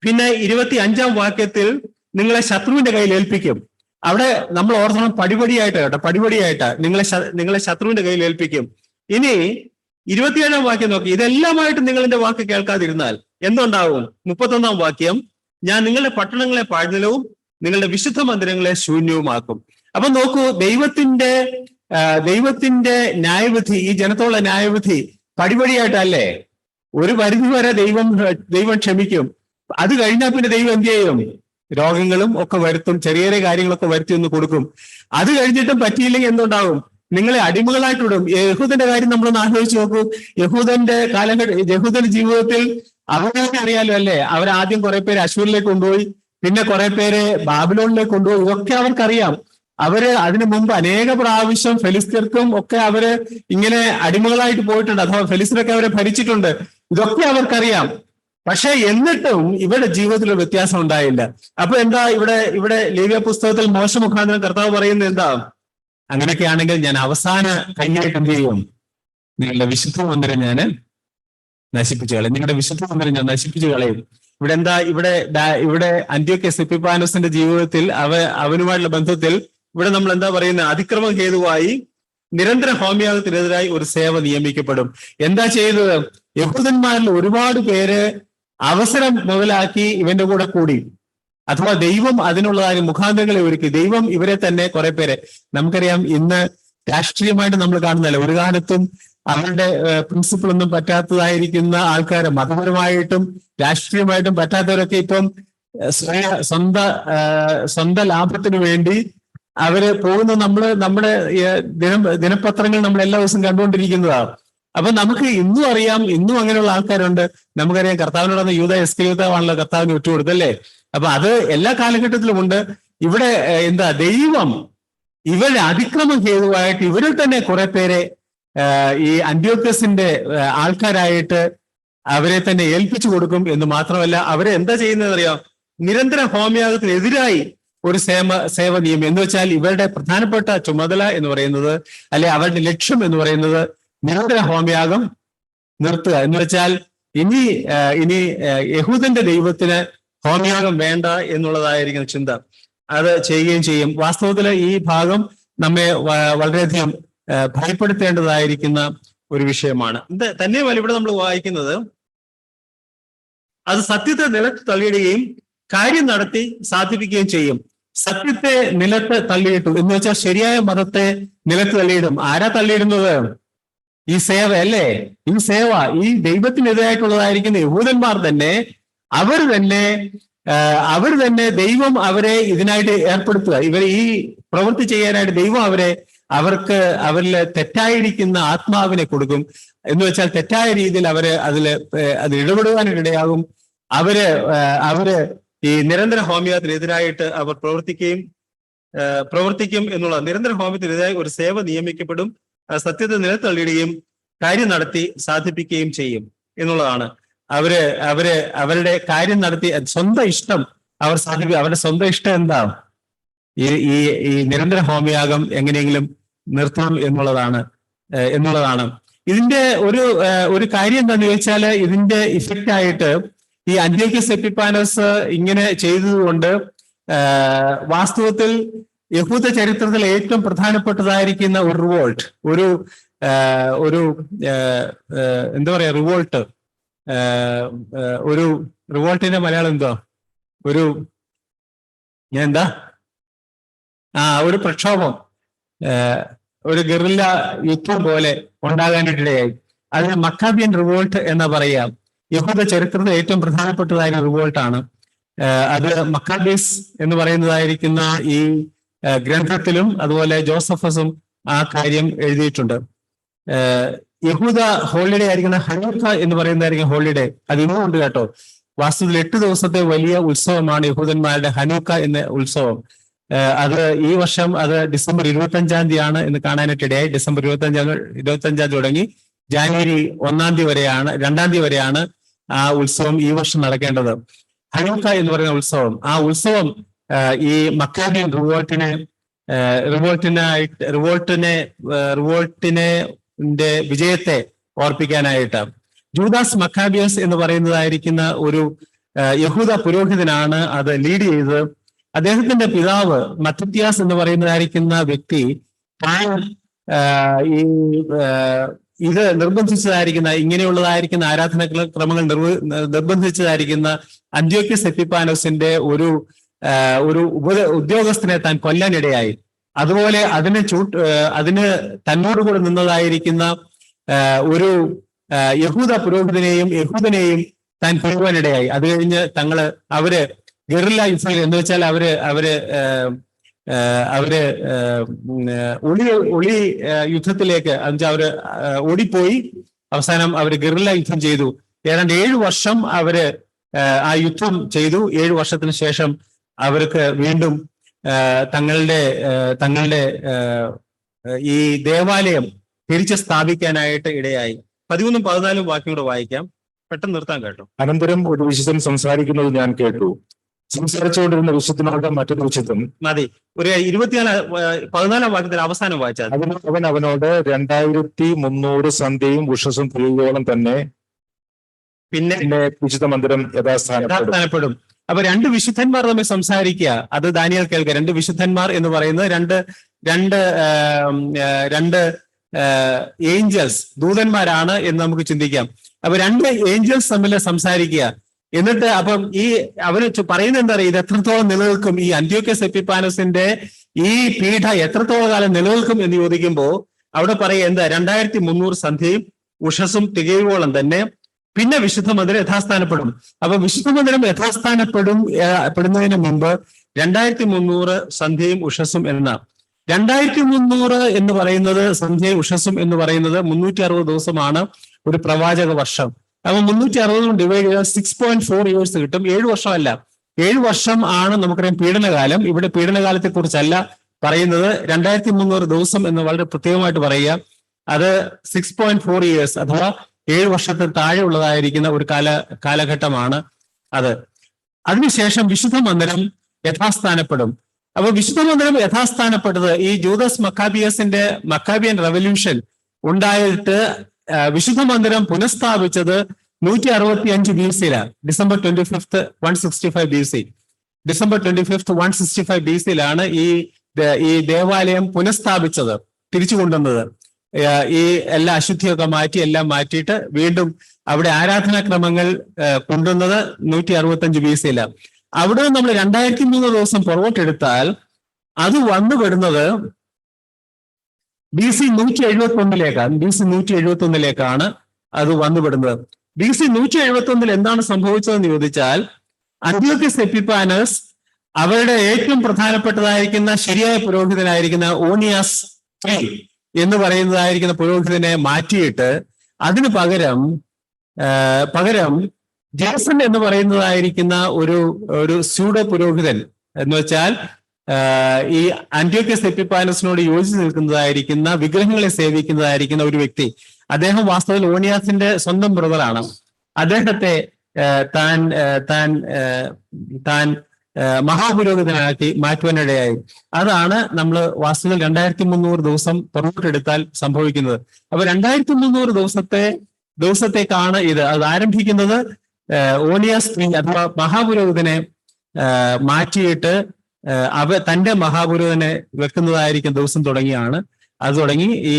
പിന്നെ 25-ാം വാക്യത്തിൽ നിങ്ങളെ ശത്രുവിന്റെ കയ്യിൽ ഏൽപ്പിക്കും. അവിടെ നമ്മൾ ഓർക്കണം, പടിപടിയായിട്ട് കേട്ടോ, പടിപടിയായിട്ട് നിങ്ങളെ ശത്രുവിന്റെ കയ്യിൽ ഏൽപ്പിക്കും. ഇനി 27-ാം വാക്യം നോക്കി. ഇതെല്ലാമായിട്ട് നിങ്ങൾ എന്റെ വാക്ക് കേൾക്കാതിരുന്നാൽ എന്തുണ്ടാവും? 31-ാം വാക്യം, ഞാൻ നിങ്ങളുടെ പട്ടണങ്ങളെ പാഴ്നിലവും നിങ്ങളുടെ വിശുദ്ധ മന്ദിരങ്ങളെ ശൂന്യവുമാക്കും. അപ്പൊ നോക്കൂ, ദൈവത്തിന്റെ ന്യായവിധി, ഈ ജനത്തോടുള്ള ന്യായവിധി പടിപടിയായിട്ടല്ലേ. ഒരു പരിധി വരെ ദൈവം ക്ഷമിക്കും. അത് കഴിഞ്ഞാൽ പിന്നെ ദൈവം എന്ത് ചെയ്യും? രോഗങ്ങളും ഒക്കെ വരുത്തും, ചെറിയ ചെറിയ കാര്യങ്ങളൊക്കെ വരുത്തി ഒന്ന് കൊടുക്കും. അത് കഴിഞ്ഞിട്ടും പറ്റിയില്ലെങ്കിൽ എന്തുണ്ടാവും? നിങ്ങളെ അടിമകളായിട്ട് വിടും. യഹൂദന്റെ കാര്യം നമ്മളൊന്ന് ആലോചിച്ച് നോക്കൂ. യഹൂദന്റെ ജീവിതത്തിൽ അവരൊക്കെ അറിയാലോ അല്ലേ? അവരാദ്യം കുറെ പേര് അശൂരിലേക്ക് കൊണ്ടുപോയി, പിന്നെ കുറെ പേര് ബാബിലോണിലേക്ക് കൊണ്ടുപോയി. ഇതൊക്കെ അവർക്കറിയാം. അവര് അതിനു മുമ്പ് അനേക പ്രാവശ്യം ഫെലിസ്തീർക്കും ഒക്കെ അവര് ഇങ്ങനെ അടിമകളായിട്ട് പോയിട്ടുണ്ട്, അഥവാ ഫെലിസ്തീനൊക്കെ അവരെ ഭരിച്ചിട്ടുണ്ട്. ഇതൊക്കെ അവർക്കറിയാം. പക്ഷെ എന്നിട്ടും ഇവരുടെ ജീവിതത്തിൽ ഒരു വ്യത്യാസം ഉണ്ടായില്ല. അപ്പൊ എന്താ ഇവിടെ ലേവ്യ പുസ്തകത്തിൽ മോശ മുഖാന്തരം കർത്താവ് പറയുന്നത് എന്താ? അങ്ങനെയൊക്കെയാണെങ്കിൽ ഞാൻ അവസാന കൈയായിട്ട് എന്ത് ചെയ്യും? നിങ്ങളുടെ വിശുദ്ധ മന്ദിരം ഞാൻ നശിപ്പിച്ചു കളയും. നിങ്ങളുടെ വിശുദ്ധ മന്ദിരം ഞാൻ നശിപ്പിച്ചു കളയും. ഇവിടെ അന്ത്യോക്യസ് എപ്പിഫാനോസിന്റെ ജീവിതത്തിൽ അവനുമായിട്ടുള്ള ബന്ധത്തിൽ ഇവിടെ നമ്മൾ എന്താ പറയുന്നത്? അതിക്രമ ഹേതുവായി നിരന്തര ഹോമയാഗത്തിനെതിരായി ഒരു സേവ നിയമിക്കപ്പെടും. എന്താ ചെയ്തത്? യഹൂദന്മാരിൽ ഒരുപാട് പേര് അവസരം മുതലാക്കി ഇവന്റെ കൂടെ കൂടി, അഥവാ ദൈവം അതിനുള്ളതായ മുഖാന്തരങ്ങളെ ഒരുക്കി. ദൈവം ഇവരെ തന്നെ കുറെ പേരെ, നമുക്കറിയാം ഇന്ന് രാഷ്ട്രീയമായിട്ട് നമ്മൾ കാണുന്നതല്ല, ഒരു കാലത്തും അവരുടെ പ്രിൻസിപ്പിൾ ഒന്നും പറ്റാത്തതായിരിക്കുന്ന ആൾക്കാർ, മതപരമായിട്ടും രാഷ്ട്രീയമായിട്ടും പറ്റാത്തവരൊക്കെ ഇപ്പം സ്വന്തം ലാഭത്തിന് വേണ്ടി അവര് പോകുന്ന നമ്മുടെ ദിനപത്രങ്ങൾ നമ്മൾ എല്ലാ ദിവസവും കണ്ടുകൊണ്ടിരിക്കുന്നതാണ്. അപ്പൊ നമുക്ക് ഇന്നും അറിയാം, ഇന്നും അങ്ങനെയുള്ള ആൾക്കാരുണ്ട്. നമുക്കറിയാം കർത്താവിനോട് യൂദാ ഇസ്കരിയോത്താണല്ലോ കർത്താവിന് വിട്ടുകൊടുത്തല്ലേ. അപ്പൊ അത് എല്ലാ കാലഘട്ടത്തിലും ഉണ്ട്. ഇവിടെ എന്താ, ദൈവം ഇവരുടെ അതിക്രമം ഹേതുവായിട്ട് ഇവരിൽ തന്നെ കുറെ പേരെ ഈ അന്ത്യോക്യസിന്റെ ആൾക്കാരായിട്ട് അവരെ തന്നെ ഏൽപ്പിച്ചു കൊടുക്കും. എന്ന് മാത്രമല്ല, അവരെ എന്താ ചെയ്യുന്നത് അറിയാം? നിരന്തര ഹോമയാഗത്തിനെതിരായി ഒരു സേവ നിയമം. എന്ന് വെച്ചാൽ ഇവരുടെ പ്രധാനപ്പെട്ട ചുമതല എന്ന് പറയുന്നത്, അല്ലെ അവരുടെ ലക്ഷ്യം എന്ന് പറയുന്നത് നിരന്തര ഹോമയാഗം നിർത്തുക. എന്ന് വെച്ചാൽ ഇനി യഹൂദന്റെ ദൈവത്തിന് ഹോമയാഗം വേണ്ട എന്നുള്ളതായിരിക്കും ചിന്ത. അത് ചെയ്യുകയും ചെയ്യും. വാസ്തവത്തിൽ ഈ ഭാഗം നമ്മെ വളരെയധികം ഭയപ്പെടുത്തേണ്ടതായിരിക്കുന്ന ഒരു വിഷയമാണ്. ഇത് തന്നെയുമല്ല, ഇവിടെ നമ്മൾ വായിക്കുന്നത്, അത് സത്യത്തെ നിലത്ത് തള്ളിയിടുകയും കാര്യം നടത്തി സാധിപ്പിക്കുകയും ചെയ്യും. സത്യത്തെ നിലത്ത് തള്ളിയിട്ടു എന്ന് വെച്ചാൽ ശരിയായ മതത്തെ നിലത്ത് തള്ളിയിടും. ആരാ തള്ളിയിടുന്നത്? ഈ സേവ അല്ലേ? ഈ സേവ, ഈ ദൈവത്തിനെതിരായിട്ടുള്ളതായിരിക്കുന്ന യഹൂദന്മാർ തന്നെ, അവർ തന്നെ ദൈവം അവരെ ഇതിനായിട്ട് ഏർപ്പെടുത്തുക. ഇവർ ഈ പ്രവൃത്തി ചെയ്യാനായിട്ട് ദൈവം അവർക്ക് അവരിൽ തെറ്റായിരിക്കുന്ന ആത്മാവിനെ കൊടുക്കും. എന്ന് വെച്ചാൽ തെറ്റായ രീതിയിൽ അതിൽ ഇടപെടുവാനിടയാകും. അവര് ഈ നിരന്തര ഹോമയാഗത്തിനെതിരായിട്ട് അവർ പ്രവർത്തിക്കും എന്നുള്ള നിരന്തര ഹോമത്തിനെതിരായി ഒരു സേവ നിയമിക്കപ്പെടും. സത്യത്തെ നിലത്തള്ളിയിടുകയും കാര്യം നടത്തി സാധിപ്പിക്കുകയും ചെയ്യും എന്നുള്ളതാണ്. അവരുടെ കാര്യം നടത്തി സ്വന്തം ഇഷ്ടം അവർ സാധിക്കും. അവരുടെ സ്വന്തം ഇഷ്ടം എന്താ? ഈ നിരന്തര ഹോമയാഗം എങ്ങനെയെങ്കിലും നിർത്തണം എന്നുള്ളതാണ്. ഇതിന്റെ ഒരു കാര്യം എന്താണെന്ന് ചോദിച്ചാൽ, ഇതിന്റെ ഇഫക്റ്റ് ആയിട്ട് ഈ അന്ത്യോക്യസ് എപ്പിഫാനോസ് ഇങ്ങനെ ചെയ്തതുകൊണ്ട് വാസ്തവത്തിൽ യഹൂദ ചരിത്രത്തിൽ ഏറ്റവും പ്രധാനപ്പെട്ടതായിരിക്കുന്ന ഒരു റിവോൾട്ട്, എന്താ പറയാ, ഒരു റിവോൾട്ടിന്റെ മലയാളം എന്തോ, ഒരു പ്രക്ഷോഭം, ഒരു ഗറില്ല യുദ്ധം പോലെ ഉണ്ടാകാനായിട്ടിടയായി. അതിന് മക്കാബിയൻ റിവോൾട്ട് എന്ന് പറയാം. യഹൂദ ചരിത്രത്തിൽ ഏറ്റവും പ്രധാനപ്പെട്ടതായ റിവോൾട്ടാണ് അത്. മക്കാബീസ് എന്ന് പറയുന്നതായിരിക്കുന്ന ഈ ഗ്രന്ഥത്തിലും അതുപോലെ ജോസഫസും ആ കാര്യം എഴുതിയിട്ടുണ്ട്. യഹൂദ ഹോളിഡേ ആയിരിക്കുന്ന ഹനൂക്ക എന്ന് പറയുന്നതായിരിക്കും ഹോളിഡേ. അത് ഇന്നും ഉണ്ട് കേട്ടോ. വാസ്തവത്തിൽ 8 ദിവസത്തെ വലിയ ഉത്സവമാണ് യഹൂദന്മാരുടെ ഹനൂക്ക എന്ന ഉത്സവം. അത് ഈ വർഷം അത് ഡിസംബർ 25-ാം തീയതിയാണ് എന്ന് കാണാനായിട്ട് ഇടയായി. ഡിസംബർ 25-ാം തീയതി തുടങ്ങി ജാനുവരി 1-ാം തീയതി വരെയാണ് 2-ാം തീയതി വരെയാണ് ആ ഉത്സവം ഈ വർഷം നടക്കേണ്ടത്. ഹനൂക്ക എന്ന് പറയുന്ന ഉത്സവം, ആ ഉത്സവം ഈ മക്കാബിയൻ റിവോൾട്ടിനെ വിജയത്തെ ഓർപ്പിക്കാനായിട്ട് ജൂദാസ് മക്കാബിയസ് എന്ന് പറയുന്നതായിരിക്കുന്ന ഒരു യഹൂദ പുരോഹിതനാണ് അത് ലീഡ് ചെയ്തത്. അദ്ദേഹത്തിന്റെ പിതാവ് മത്തത്യാസ് എന്ന് പറയുന്നതായിരിക്കുന്ന വ്യക്തി ഇത് നിർബന്ധിച്ചതായിരിക്കുന്ന ഇങ്ങനെയുള്ളതായിരിക്കുന്ന ആരാധന ക്രമങ്ങൾ നിർബന്ധിച്ചതായിരിക്കുന്ന അന്ത്യോക്യസ് എപ്പിഫാനോസിന്റെ ഒരു ഉദ്യോഗസ്ഥനെ താൻ കൊല്ലാനിടയായി. അതുപോലെ അതിന് തന്നോടുകൂടെ നിന്നതായിരിക്കുന്ന ഒരു യഹൂദ പുരോഹിതനെയും യഹൂദനെയും താൻ കൊല്ലുവാനിടയായി. അത് കഴിഞ്ഞ് അവര് ഗറില്ല യുദ്ധത്തിൽ എന്ന് വെച്ചാൽ അവര് ഒളി യുദ്ധത്തിലേക്ക് അവര് ഓടിപ്പോയി. അവസാനം അവര് ഗറില്ല യുദ്ധം ചെയ്തു. ഏതാണ്ട് 7 വർഷം അവര് ആ യുദ്ധം ചെയ്തു. 7 വർഷത്തിന് ശേഷം അവർക്ക് വീണ്ടും തങ്ങളുടെ ഈ ദേവാലയം തിരിച്ച് സ്ഥാപിക്കാനായിട്ട് ഇടയായി. 13-14 വാക്യം കൂടെ വായിക്കാം, പെട്ടെന്ന് നിർത്താൻ കേട്ടോ. അനന്തരം ഒരു വിശുദ്ധൻ സംസാരിക്കുന്നത് ഞാൻ കേട്ടു. സംസാരിച്ചുകൊണ്ടിരുന്ന വിശുദ്ധനോട് മറ്റൊരു വിശുദ്ധൻ മതി. ഒരു 14-ാം വാക്യത്തിൽ അവസാനം വായിച്ചാൽ അവൻ അവനോട് 2300 സന്ധ്യയും ഉഷസ്സും തിരികോളം തന്നെ പിന്നെ വിശുദ്ധ മന്ദിരം യഥാസ്ഥാനപ്പെടും. അപ്പൊ 2 വിശുദ്ധന്മാർ തമ്മിൽ സംസാരിക്കുക. അത് ദാനിയേൽ കേൾക്കുക. 2 വിശുദ്ധന്മാർ എന്ന് പറയുന്നത് രണ്ട് ഏഞ്ചൽസ്, ദൂതന്മാരാണ് എന്ന് നമുക്ക് ചിന്തിക്കാം. അപ്പൊ 2 ഏഞ്ചൽസ് തമ്മിൽ സംസാരിക്കുക. എന്നിട്ട് അപ്പം അവര് പറയുന്നത് എന്താ പറയുക, ഇത് എത്രത്തോളം നിലനിൽക്കും, ഈ അന്ത്യോക്യസ് എപ്പിഫാനോസിന്റെ ഈ പീഠ എത്രത്തോളം കാലം നിലനിൽക്കും എന്ന് ചോദിക്കുമ്പോൾ അവിടെ പറയുക എന്താ, 2300 സന്ധ്യയും ഉഷസ്സും തികയോളം തന്നെ പിന്നെ വിശുദ്ധ മന്ദിരം യഥാസ്ഥാനപ്പെടും. അപ്പൊ വിശുദ്ധ മന്ദിരം യഥാസ്ഥാനപ്പെടുന്നതിന് മുമ്പ് 2300 സന്ധ്യയും ഉഷസ്സും എന്ന 2300 എന്ന് പറയുന്നത് സന്ധ്യയും ഉഷസ്സും എന്ന് പറയുന്നത് 360 ദിവസമാണ് ഒരു പ്രവാചക വർഷം. അപ്പൊ 360 ഡിവൈഡ് ചെയ്താൽ 6.4 ഇയേഴ്സ് കിട്ടും. 7 വർഷമല്ല, 7 വർഷം ആണ് നമുക്കറിയാം പീഡനകാലം. ഇവിടെ പീഡനകാലത്തെ കുറിച്ചല്ല പറയുന്നത്, 2300 ദിവസം എന്ന് വളരെ പ്രത്യേകമായിട്ട് പറയുക. അത് 6.4 ഇയേഴ്സ് അഥവാ 7 വർഷത്തിൽ താഴെ ഉള്ളതായിരിക്കുന്ന ഒരു കാലഘട്ടമാണ് അത്. അതിനുശേഷം വിശുദ്ധ മന്ദിരം യഥാസ്ഥാനപ്പെടും. അപ്പൊ വിശുദ്ധ മന്ദിരം യഥാസ്ഥാനപ്പെട്ടത് ഈ ജൂദാസ് മക്കാബിയൻ റെവല്യൂഷൻ ഉണ്ടായിട്ട് വിശുദ്ധ മന്ദിരം പുനഃസ്ഥാപിച്ചത് 165 BC-ലാണ്. December 25, 165 BC. ഡിസംബർ 25, 165 BC-ലാണ് ഈ ദേവാലയം പുനഃസ്ഥാപിച്ചത്, തിരിച്ചു കൊണ്ടുവന്നത്. ഈ എല്ലാ അശുദ്ധിയൊക്കെ എല്ലാം മാറ്റിയിട്ട് വീണ്ടും അവിടെ ആരാധനാക്രമങ്ങൾ കൊണ്ടുവന്നത് 165 BC-ലാണ്. അവിടെ നമ്മൾ 2300 ദിവസം പുറകോട്ടെടുത്താൽ അത് വന്നുപെടുന്നത് BC 171-ലേക്കാണ് അത് വന്നുപെടുന്നത്. BC 171 എന്താണ് സംഭവിച്ചതെന്ന് ചോദിച്ചാൽ, അന്ത്യോക്യസ് എപ്പിഫാനസ് അവരുടെ ഏറ്റവും പ്രധാനപ്പെട്ടതായിരിക്കുന്ന ശരിയായ പുരോഹിതനായിരിക്കുന്ന ഓണിയാസ് III എന്ന് പറയുന്നതായിരിക്കുന്ന പുരോഹിതനെ മാറ്റിയിട്ട് അതിന് പകരം ജേസൺ എന്ന് പറയുന്നതായിരിക്കുന്ന ഒരു സ്യൂഡോ പുരോഹിതൻ എന്ന് വെച്ചാൽ ഈ അന്ത്യോക്യസ് എപ്പിഫാനസിനോട് യോജിച്ച് നിൽക്കുന്നതായിരിക്കുന്ന വിഗ്രഹങ്ങളെ സേവിക്കുന്നതായിരിക്കുന്ന ഒരു വ്യക്തി. അദ്ദേഹം വാസ്തവത്തിൽ ഓണിയാസിന്റെ സ്വന്തം ബ്രദറാണ്. അദ്ദേഹത്തെ താൻ മഹാപുരോഹിതനാക്കി മാറ്റുവാനിടയായി. അതാണ് നമ്മൾ വാസ്തവത്തിൽ 2300 ദിവസം പുറകോട്ടെടുത്താൽ സംഭവിക്കുന്നത്. അപ്പൊ 2300 ദിവസത്തേക്കാണ് അത് ആരംഭിക്കുന്നത്. ഓണിയാസ് III അഥവാ മഹാപുരോഹിതനെ മാറ്റിയിട്ട് തന്റെ മഹാപുരോഹിതനെ വെക്കുന്നതായിരിക്കും ദിവസം തുടങ്ങിയാണ്. അത് തുടങ്ങി ഈ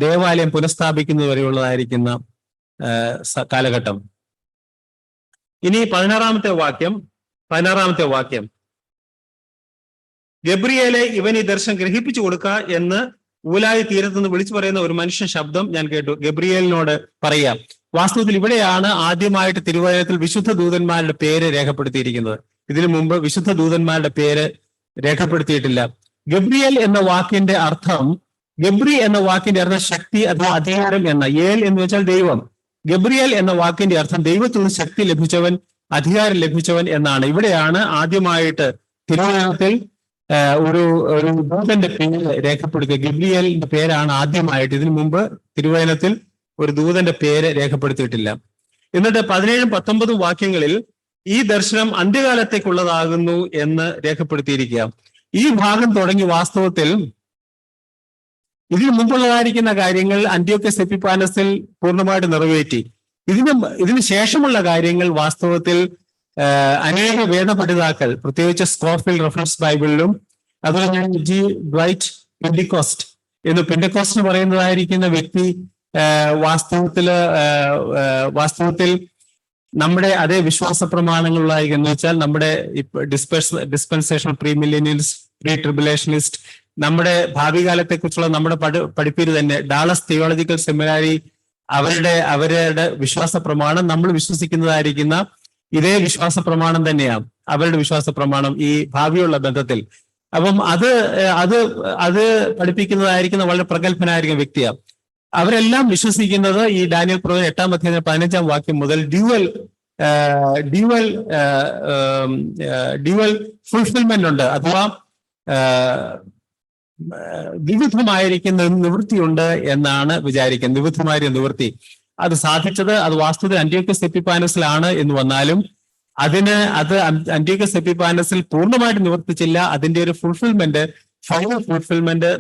ദേവാലയം പുനഃസ്ഥാപിക്കുന്നത് വരെയുള്ളതായിരിക്കുന്ന കാലഘട്ടം. ഇനി 16-ാമത്തെ വാക്യം, ഗബ്രിയേലെ ഇവൻ ഈ ദർശനം ഗ്രഹിപ്പിച്ചു കൊടുക്ക എന്ന് ഊലായി തീരത്തുനിന്ന് വിളിച്ചു പറയുന്ന ഒരു മനുഷ്യ ശബ്ദം ഞാൻ കേട്ടു. ഗബ്രിയേലിനോട് പറയാം. വാസ്തവത്തിൽ ഇവിടെയാണ് ആദ്യമായിട്ട് തിരുവചനത്തിൽ വിശുദ്ധ ദൂതന്മാരുടെ പേര് രേഖപ്പെടുത്തിയിരിക്കുന്നത്. ഇതിനു മുമ്പ് വിശുദ്ധ ദൂതന്മാരുടെ പേര് രേഖപ്പെടുത്തിയിട്ടില്ല. ഗബ്രിയേൽ എന്ന വാക്കിന്റെ അർത്ഥം ഗബ്രി എന്ന വാക്കിന്റെ അർത്ഥം ശക്തി അഥവാ അധികാരം എന്ന. ഏൽ എന്ന് വെച്ചാൽ ദൈവം. ഗബ്രിയേൽ എന്ന വാക്കിന്റെ അർത്ഥം ദൈവത്തിൽ നിന്ന് ശക്തി ലഭിച്ചവൻ, അധികാരം ലഭിച്ചവൻ എന്നാണ്. ഇവിടെയാണ് ആദ്യമായിട്ട് തിരുവചനത്തിൽ ഒരു ദൂതന്റെ പേര് രേഖപ്പെടുത്തുക. ഗബ്രിയേലിന്റെ പേരാണ് ആദ്യമായിട്ട്. ഇതിനു മുമ്പ് തിരുവചനത്തിൽ ഒരു ദൂതന്റെ പേര് രേഖപ്പെടുത്തിയിട്ടില്ല. എന്നിട്ട് 17-19 വാക്യങ്ങളിൽ ഈ ദർശനം അന്ത്യകാലത്തേക്കുള്ളതാകുന്നു എന്ന് രേഖപ്പെടുത്തിയിരിക്കുക. ഈ ഭാഗം തുടങ്ങി വാസ്തവത്തിൽ ഇതിനു മുമ്പുള്ളതായിരിക്കുന്ന കാര്യങ്ങൾ അന്ത്യോക്യസ് എപ്പിഫാനസിൽ പൂർണ്ണമായിട്ട് നിറവേറ്റി. ഇതിനു ശേഷമുള്ള കാര്യങ്ങൾ വാസ്തവത്തിൽ അനേക വേദപഠിതാക്കൾ, പ്രത്യേകിച്ച് സ്കോഫിൽ റഫറൻസ് ബൈബിളിലും, അതുപോലെ ഞാൻ ജി ഡ്വൈറ്റ് പെന്റക്കോസ്റ്റ് എന്ന് പറയുന്നതായിരിക്കുന്ന വ്യക്തി വാസ്തവത്തിൽ നമ്മുടെ അതേ വിശ്വാസ പ്രമാണങ്ങളിലായി എന്ന് വെച്ചാൽ നമ്മുടെ ഡിസ്പെൻസേഷൻ പ്രീ മില്ലേനിയലിസ്റ്റ്, പ്രീ ട്രിബുലേഷനിസ്റ്റ്, നമ്മുടെ ഭാവി കാലത്തെക്കുറിച്ചുള്ള നമ്മുടെ പഠിപ്പീര് തന്നെ ഡാളസ് തിയോളജിക്കൽ സെമിനാരി അവരുടെ വിശ്വാസ പ്രമാണം നമ്മൾ വിശ്വസിക്കുന്നതായിരിക്കുന്ന ഇതേ വിശ്വാസ പ്രമാണം തന്നെയാണ് അവരുടെ വിശ്വാസ പ്രമാണം ഈ ഭാവിയുള്ള ബന്ധത്തിൽ. അപ്പം അത് പഠിപ്പിക്കുന്നതായിരിക്കുന്ന വളരെ പ്രഗത്ഭനായിരിക്കുന്ന വ്യക്തിയാണ്. അവരെല്ലാം വിശ്വസിക്കുന്നത് ഈ ഡാനിയൽ പ്രവചനം 8-ാം അധ്യായം 15-ാം വാക്യം മുതൽ ഡ്യുവൽ ഫുൾഫിൽമെന്റ് ഉണ്ട്, അഥവാ വിവിധമായിരിക്കുന്ന നിവൃത്തിയുണ്ട് എന്നാണ് വിചാരിക്കുന്നത്. വിവിധമായ നിവൃത്തി അത് സാധിച്ചത് അത് വാസ്തവത്തിൽ അന്ത്യോക്യസ് എപ്പിഫാനസിലാണ് എന്ന് വന്നാലും അത് അന്ത്യോക്യസ് എപ്പിഫാനസിൽ പൂർണ്ണമായിട്ട് നിവർത്തിച്ചില്ല. അതിന്റെ ഒരു ഫൈനൽ ഫുൾഫിൽമെന്റ്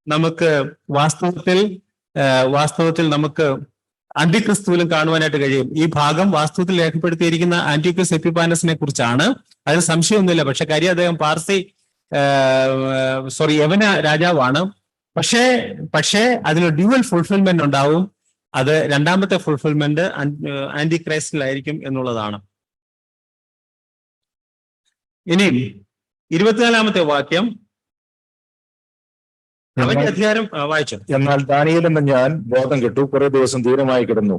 നമുക്ക് വാസ്തവത്തിൽ നമുക്ക് അന്തിക്രിസ്തുവിലും കാണുവാനായിട്ട് കഴിയും. ഈ ഭാഗം വാസ്തവത്തിൽ രേഖപ്പെടുത്തിയിരിക്കുന്ന അന്ത്യോക്യസ് എപ്പിഫാനസിനെ കുറിച്ചാണ്. അതിന് സംശയമൊന്നുമില്ല. പക്ഷെ കാര്യം അദ്ദേഹം യവന രാജാവാണ്. പക്ഷേ അതിന് ഡ്യുവൽ ഫുൾഫിൽമെന്റ് ഉണ്ടാവും. അത് രണ്ടാമത്തെ ഫുൾഫിൽമെന്റ് ആന്റി ക്രൈസ്റ്റിലായിരിക്കും എന്നുള്ളതാണ്. ഇനി 24-ാമത്തെ വാക്യം അവന്റെ അധികാരം വായിച്ചു. എന്നാൽ ദാനിയേൽ എന്ന ഞാൻ ബോധം കെട്ടു, കുറെ ദിവസം ദൂരമായി കിടന്നു.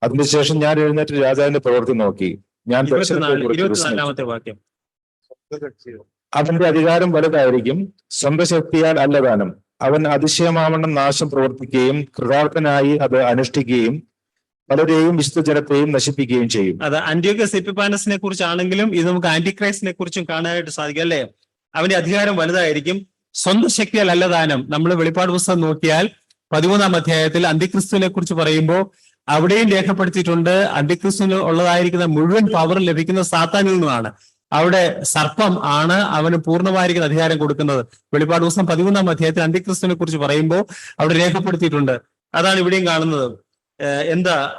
അതിനുശേഷം ഞാൻ എഴുന്നേറ്റ് രാജാവിന്റെ പ്രവൃത്തി നോക്കി. ഞാൻ 24-ാമത്തെ വാക്യം. അവന്റെ അധികാരം വലുതായിരിക്കും, സ്വന്തം ശക്തിയാൽ അല്ലതാനും. അവൻ അതിശയമാവണ്ണം നാശം പ്രവർത്തിക്കുകയും കൃതാർത്ഥനായി അത് അനുഷ്ഠിക്കുകയും പലരെയും വിശുദ്ധ ജനത്തെയും നശിപ്പിക്കുകയും ചെയ്യും. അത് അന്ത്യോക്യസ് എപ്പിഫാനസിനെ കുറിച്ചാണെങ്കിലും ഇത് നമുക്ക് ആന്റിക്രൈസ്റ്റിനെ കുറിച്ചും കാണാനായിട്ട് സാധിക്കും, അല്ലേ? അവന്റെ അധികാരം വലുതായിരിക്കും, സ്വന്തം ശക്തിയാൽ അല്ലതാനും. നമ്മൾ വെളിപ്പാട് പുസ്തകം നോക്കിയാൽ 13-ാം അധ്യായത്തിൽ അന്തിക്രിസ്തുവിനെ കുറിച്ച് പറയുമ്പോൾ അവിടെയും രേഖപ്പെടുത്തിയിട്ടുണ്ട് അന്തിക്രിസ്തുവിന് ഉള്ളതായിരിക്കുന്ന മുഴുവൻ പവർ ലഭിക്കുന്ന സാത്താനിൽ നിന്നാണ്. അവിടെ സർപ്പം ആണ് അവന് പൂർണ്ണമായിരിക്കുന്ന അധികാരം കൊടുക്കുന്നത്. വെളിപ്പാട് പുസ്തകം 13-ാം അധ്യായത്തിൽ അന്തിക്രിസ്തുവിനെ കുറിച്ച് പറയുമ്പോൾ അവിടെ രേഖപ്പെടുത്തിയിട്ടുണ്ട്. അതാണ് ഇവിടെയും കാണുന്നത്.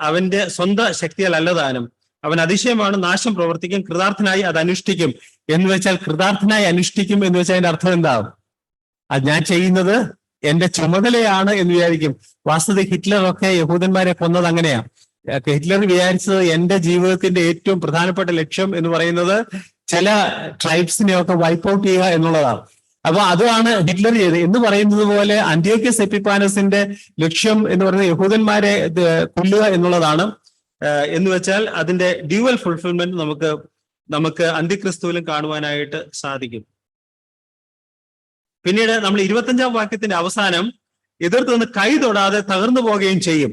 അവന്റെ സ്വന്തം ശക്തിയാൽ അല്ലതാനും. അവൻ അതിശയമാണ്, നാശം പ്രവർത്തിക്കും, കൃതാർത്ഥനായി അത് അനുഷ്ഠിക്കും. എന്ന് വെച്ചാൽ കൃതാർത്ഥനായി അനുഷ്ഠിക്കും എന്ന് വെച്ചാൽ അതിന്റെ അർത്ഥം എന്താവും? അത് ഞാൻ ചെയ്യുന്നത് എന്റെ ചുമതലയാണ് എന്ന് വിചാരിക്കും. വാസ്തവത്തിൽ ഹിറ്റ്ലറൊക്കെ യഹൂദന്മാരെ കൊന്നത് അങ്ങനെയാണ്. ഹിറ്റ്ലർ വിചാരിച്ചത് എന്റെ ജീവിതത്തിന്റെ ഏറ്റവും പ്രധാനപ്പെട്ട ലക്ഷ്യം എന്ന് പറയുന്നത് ചില ട്രൈബ്സിനെയൊക്കെ വൈപ്പ് ഔട്ട് ചെയ്യുക എന്നുള്ളതാണ്. അപ്പൊ അതാണ് ഹിറ്റ്ലർ ചെയ്തത്. എന്ന് പറയുന്നത് പോലെ അന്ത്യോക്യസ് എപ്പിഫാനസിന്റെ ലക്ഷ്യം എന്ന് പറയുന്നത് യഹൂദന്മാരെ കൊല്ലുക എന്നുള്ളതാണ്. എന്ന് വെച്ചാൽ അതിന്റെ ഡ്യുവൽ ഫുൾഫിൽമെന്റ് നമുക്ക് അന്ത്യക്രിസ്തുവിലും കാണുവാനായിട്ട് സാധിക്കും. പിന്നീട് നമ്മൾ 25-ാം വാക്യത്തിന്റെ അവസാനം എതിർത്ത് നിന്ന് കൈ തൊടാതെ തകർന്നു പോവുകയും ചെയ്യും.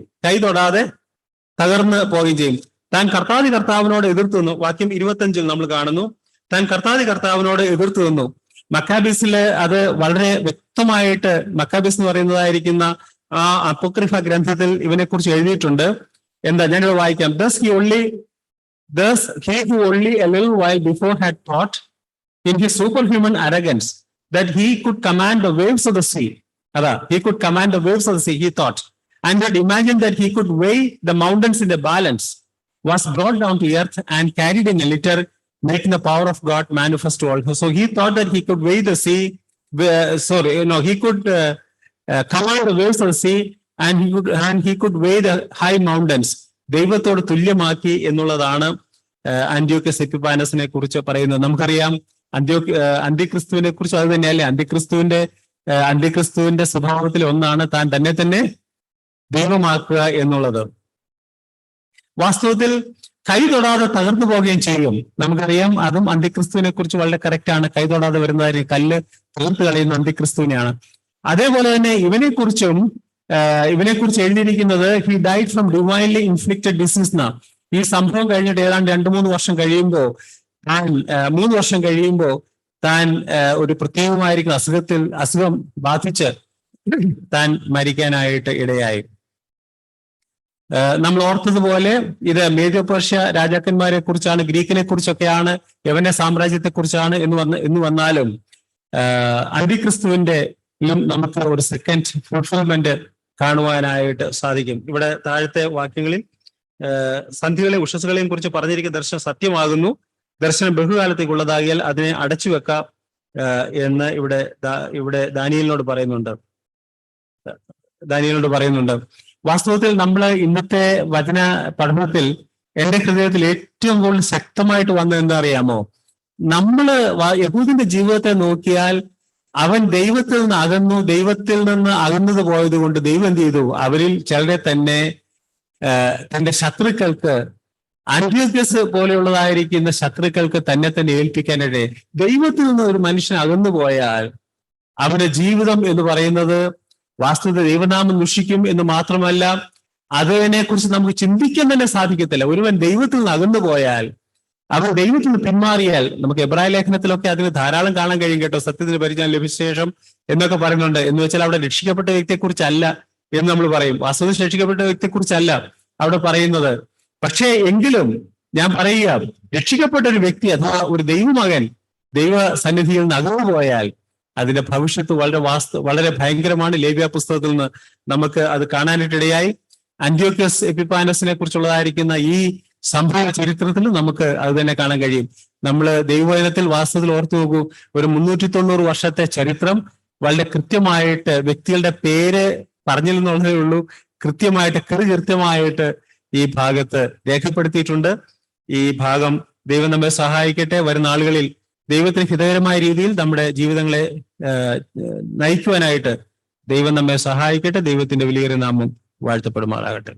താൻ കർത്താവിനോട് എതിർത്തു നിന്നു. വാക്യം 25-ൽ നമ്മൾ കാണുന്നു, താൻ കർത്താവിനോട് എതിർത്തു നിന്നു. മക്കാബീസില് അത് വളരെ വ്യക്തമായിട്ട് മക്കാബീസ് എന്ന് പറയുന്നതായിരിക്കുന്ന ആ അപ്പോക്രിഫ ഗ്രന്ഥത്തിൽ ഇവനെ കുറിച്ച് എഴുതിയിട്ടുണ്ട്. ഞാനിവിടെ വായിക്കാം. Thus he who only a little while before had thought in his superhuman arrogance that he could command the waves of the sea. He thought, and had imagined that he could weigh the mountains in a balance, was brought down to earth and carried in a litter, making the power of God manifest to all. So he thought that he could weigh the sea. He could command the waves of the sea, and he could weigh the high mountains. ദൈവത്തോട് തുല്യമാക്കി എന്നുള്ളതാണ് അന്ത്യോക്യസ് എപ്പിഫാനസിനെ കുറിച്ച് പറയുന്നത്. നമുക്കറിയാം അന്ത്യക്രിസ്തുവിനെ കുറിച്ച് അത് തന്നെയല്ലേ. അന്ത്യക്രിസ്തുവിന്റെ സ്വഭാവത്തിൽ ഒന്നാണ് താൻ തന്നെ ദൈവമാക്കുക എന്നുള്ളത്. വാസ്തവത്തിൽ കൈ തൊടാതെ തകർന്നു പോവുകയും ചെയ്യും. നമുക്കറിയാം അതും അന്ത്യക്രിസ്തുവിനെ കുറിച്ച് വളരെ കറക്റ്റ് ആണ്. കൈ തൊടാതെ വരുന്നതായിരിക്കും. കല്ല് തീർത്ത് കളയുന്ന അന്ത്യക്രിസ്തുവിനെയാണ്. അതേപോലെ തന്നെ ഇവനെക്കുറിച്ച് എഴുതിയിരിക്കുന്നത് he died from divinely inflicted disease എന്നാ. ഈ സംഭവം കഴിഞ്ഞിട്ട് ഏതാണ്ട് 2-3 വർഷം കഴിയുമ്പോൾ താൻ 3 വർഷം കഴിയുമ്പോൾ താൻ ഒരു പ്രത്യേകമായിരിക്കുന്ന അസുഖം ബാധിച്ച് താൻ മരിക്കാനായിട്ട് ഇടയായി. നമ്മൾ ഓർത്തതുപോലെ ഇത് മേജോ പേർഷ്യ രാജാക്കന്മാരെ കുറിച്ചാണ്, ഗ്രീക്കിനെ കുറിച്ചൊക്കെയാണ്, യവന സാമ്രാജ്യത്തെ കുറിച്ചാണ് എന്ന് വന്നാലും അന്തിക്രിസ്തുവിന്റെ നമുക്ക് ഒരു സെക്കൻഡ് ഫുൾഫിൽമെന്റ് കാണുവാനായിട്ട് സാധിക്കും. ഇവിടെ താഴത്തെ വാക്യങ്ങളിൽ സന്ധികളെയും ഉഷസ്സുകളെയും കുറിച്ച് പറഞ്ഞിരിക്കുന്ന ദർശനം സത്യമാകുന്നു, ദർശനം ബഹുകാലത്തേക്കുള്ളതാകിയാൽ അതിനെ അടച്ചു വെക്കാം എന്ന് ഇവിടെ ദാനിയേലിനോട് പറയുന്നുണ്ട്. വാസ്തവത്തിൽ നമ്മൾ ഇന്നത്തെ വചന പഠനത്തിൽ എന്റെ ഹൃദയത്തിൽ ഏറ്റവും കൂടുതൽ ശക്തമായിട്ട് വന്നത് എന്താ അറിയാമോ? നമ്മള് യഹൂദിന്റെ ജീവിതത്തെ നോക്കിയാൽ അവൻ ദൈവത്തിൽ നിന്ന് അകന്നത് പോയത് കൊണ്ട് ദൈവം എന്ത് ചെയ്തു? അവരിൽ ചിലരെ തന്നെ തന്റെ ശത്രുക്കൾക്ക്, അന്ത്യോക്യസ് പോലെയുള്ളതായിരിക്കുന്ന ശത്രുക്കൾക്ക് തന്നെ ഏൽപ്പിക്കാനിടെ. ദൈവത്തിൽ നിന്ന് ഒരു മനുഷ്യൻ അകന്നു പോയാൽ അവന്റെ ജീവിതം എന്ന് പറയുന്നത് വാസ്തവത്തിൽ ദൈവനാമം ദുഷിക്കും എന്ന് മാത്രമല്ല, അതിനെ കുറിച്ച് നമുക്ക് ചിന്തിക്കാൻ തന്നെ സാധിക്കത്തില്ല. ഒരുവൻ ദൈവത്തിൽ നിന്ന് അകന്നു പോയാൽ, അവർ ദൈവത്തിൽ നിന്ന് പിന്മാറിയാൽ, നമുക്ക് എബ്രായ ലേഖനത്തിലൊക്കെ അതിന് ധാരാളം കാണാൻ കഴിയും കേട്ടോ. സത്യത്തിന് പരിജ്ഞാനം ലഭിച്ച ശേഷം എന്നൊക്കെ പറയുന്നുണ്ട്. എന്ന് വെച്ചാൽ അവിടെ രക്ഷിക്കപ്പെട്ട വ്യക്തിയെക്കുറിച്ചല്ല എന്ന് നമ്മൾ പറയും. വാസ്തവത്തിൽ രക്ഷിക്കപ്പെട്ട വ്യക്തിയെക്കുറിച്ചല്ല അവിടെ പറയുന്നത്. പക്ഷേ എങ്കിലും ഞാൻ പറയുക, രക്ഷിക്കപ്പെട്ട ഒരു വ്യക്തി അഥവാ ഒരു ദൈവമകൻ ദൈവ സന്നിധിയിൽ നിന്ന് അകന്നു പോയാൽ അതിന്റെ ഭവിഷ്യത്ത് വളരെ ഭയങ്കരമാണ്. ലേവ്യ പുസ്തകത്തിൽ നിന്ന് നമുക്ക് അത് കാണാനായിട്ടിടയായി. അന്ത്യോക്യസ് എപ്പിഫാനസിനെ കുറിച്ചുള്ളതായിരിക്കുന്ന ഈ സംഭവ ചരിത്രത്തിൽ നമുക്ക് അത് തന്നെ കാണാൻ കഴിയും. നമ്മൾ ദൈവവചനത്തിൽ വാസ്തവത്തിൽ ഓർത്തു നോക്കൂ, ഒരു 390 വർഷത്തെ ചരിത്രം വളരെ കൃത്യമായിട്ട് വ്യക്തികളുടെ പേര് പറഞ്ഞില്ലെന്നുള്ളതേ ഉള്ളൂ, കൃത്യമായിട്ട് ഈ ഭാഗത്ത് രേഖപ്പെടുത്തിയിട്ടുണ്ട്. ഈ ഭാഗം ദൈവം നമ്മെ സഹായിക്കട്ടെ. വരുന്ന ആളുകളിൽ ദൈവത്തിന് ഹിതകരമായ രീതിയിൽ നമ്മുടെ ജീവിതങ്ങളെ നയിക്കുവാനായിട്ട് ദൈവം നമ്മെ സഹായിക്കട്ടെ. ദൈവത്തിന്റെ വലിയൊരു നാമം വാഴ്ത്തപ്പെടുമാറാകട്ടെ.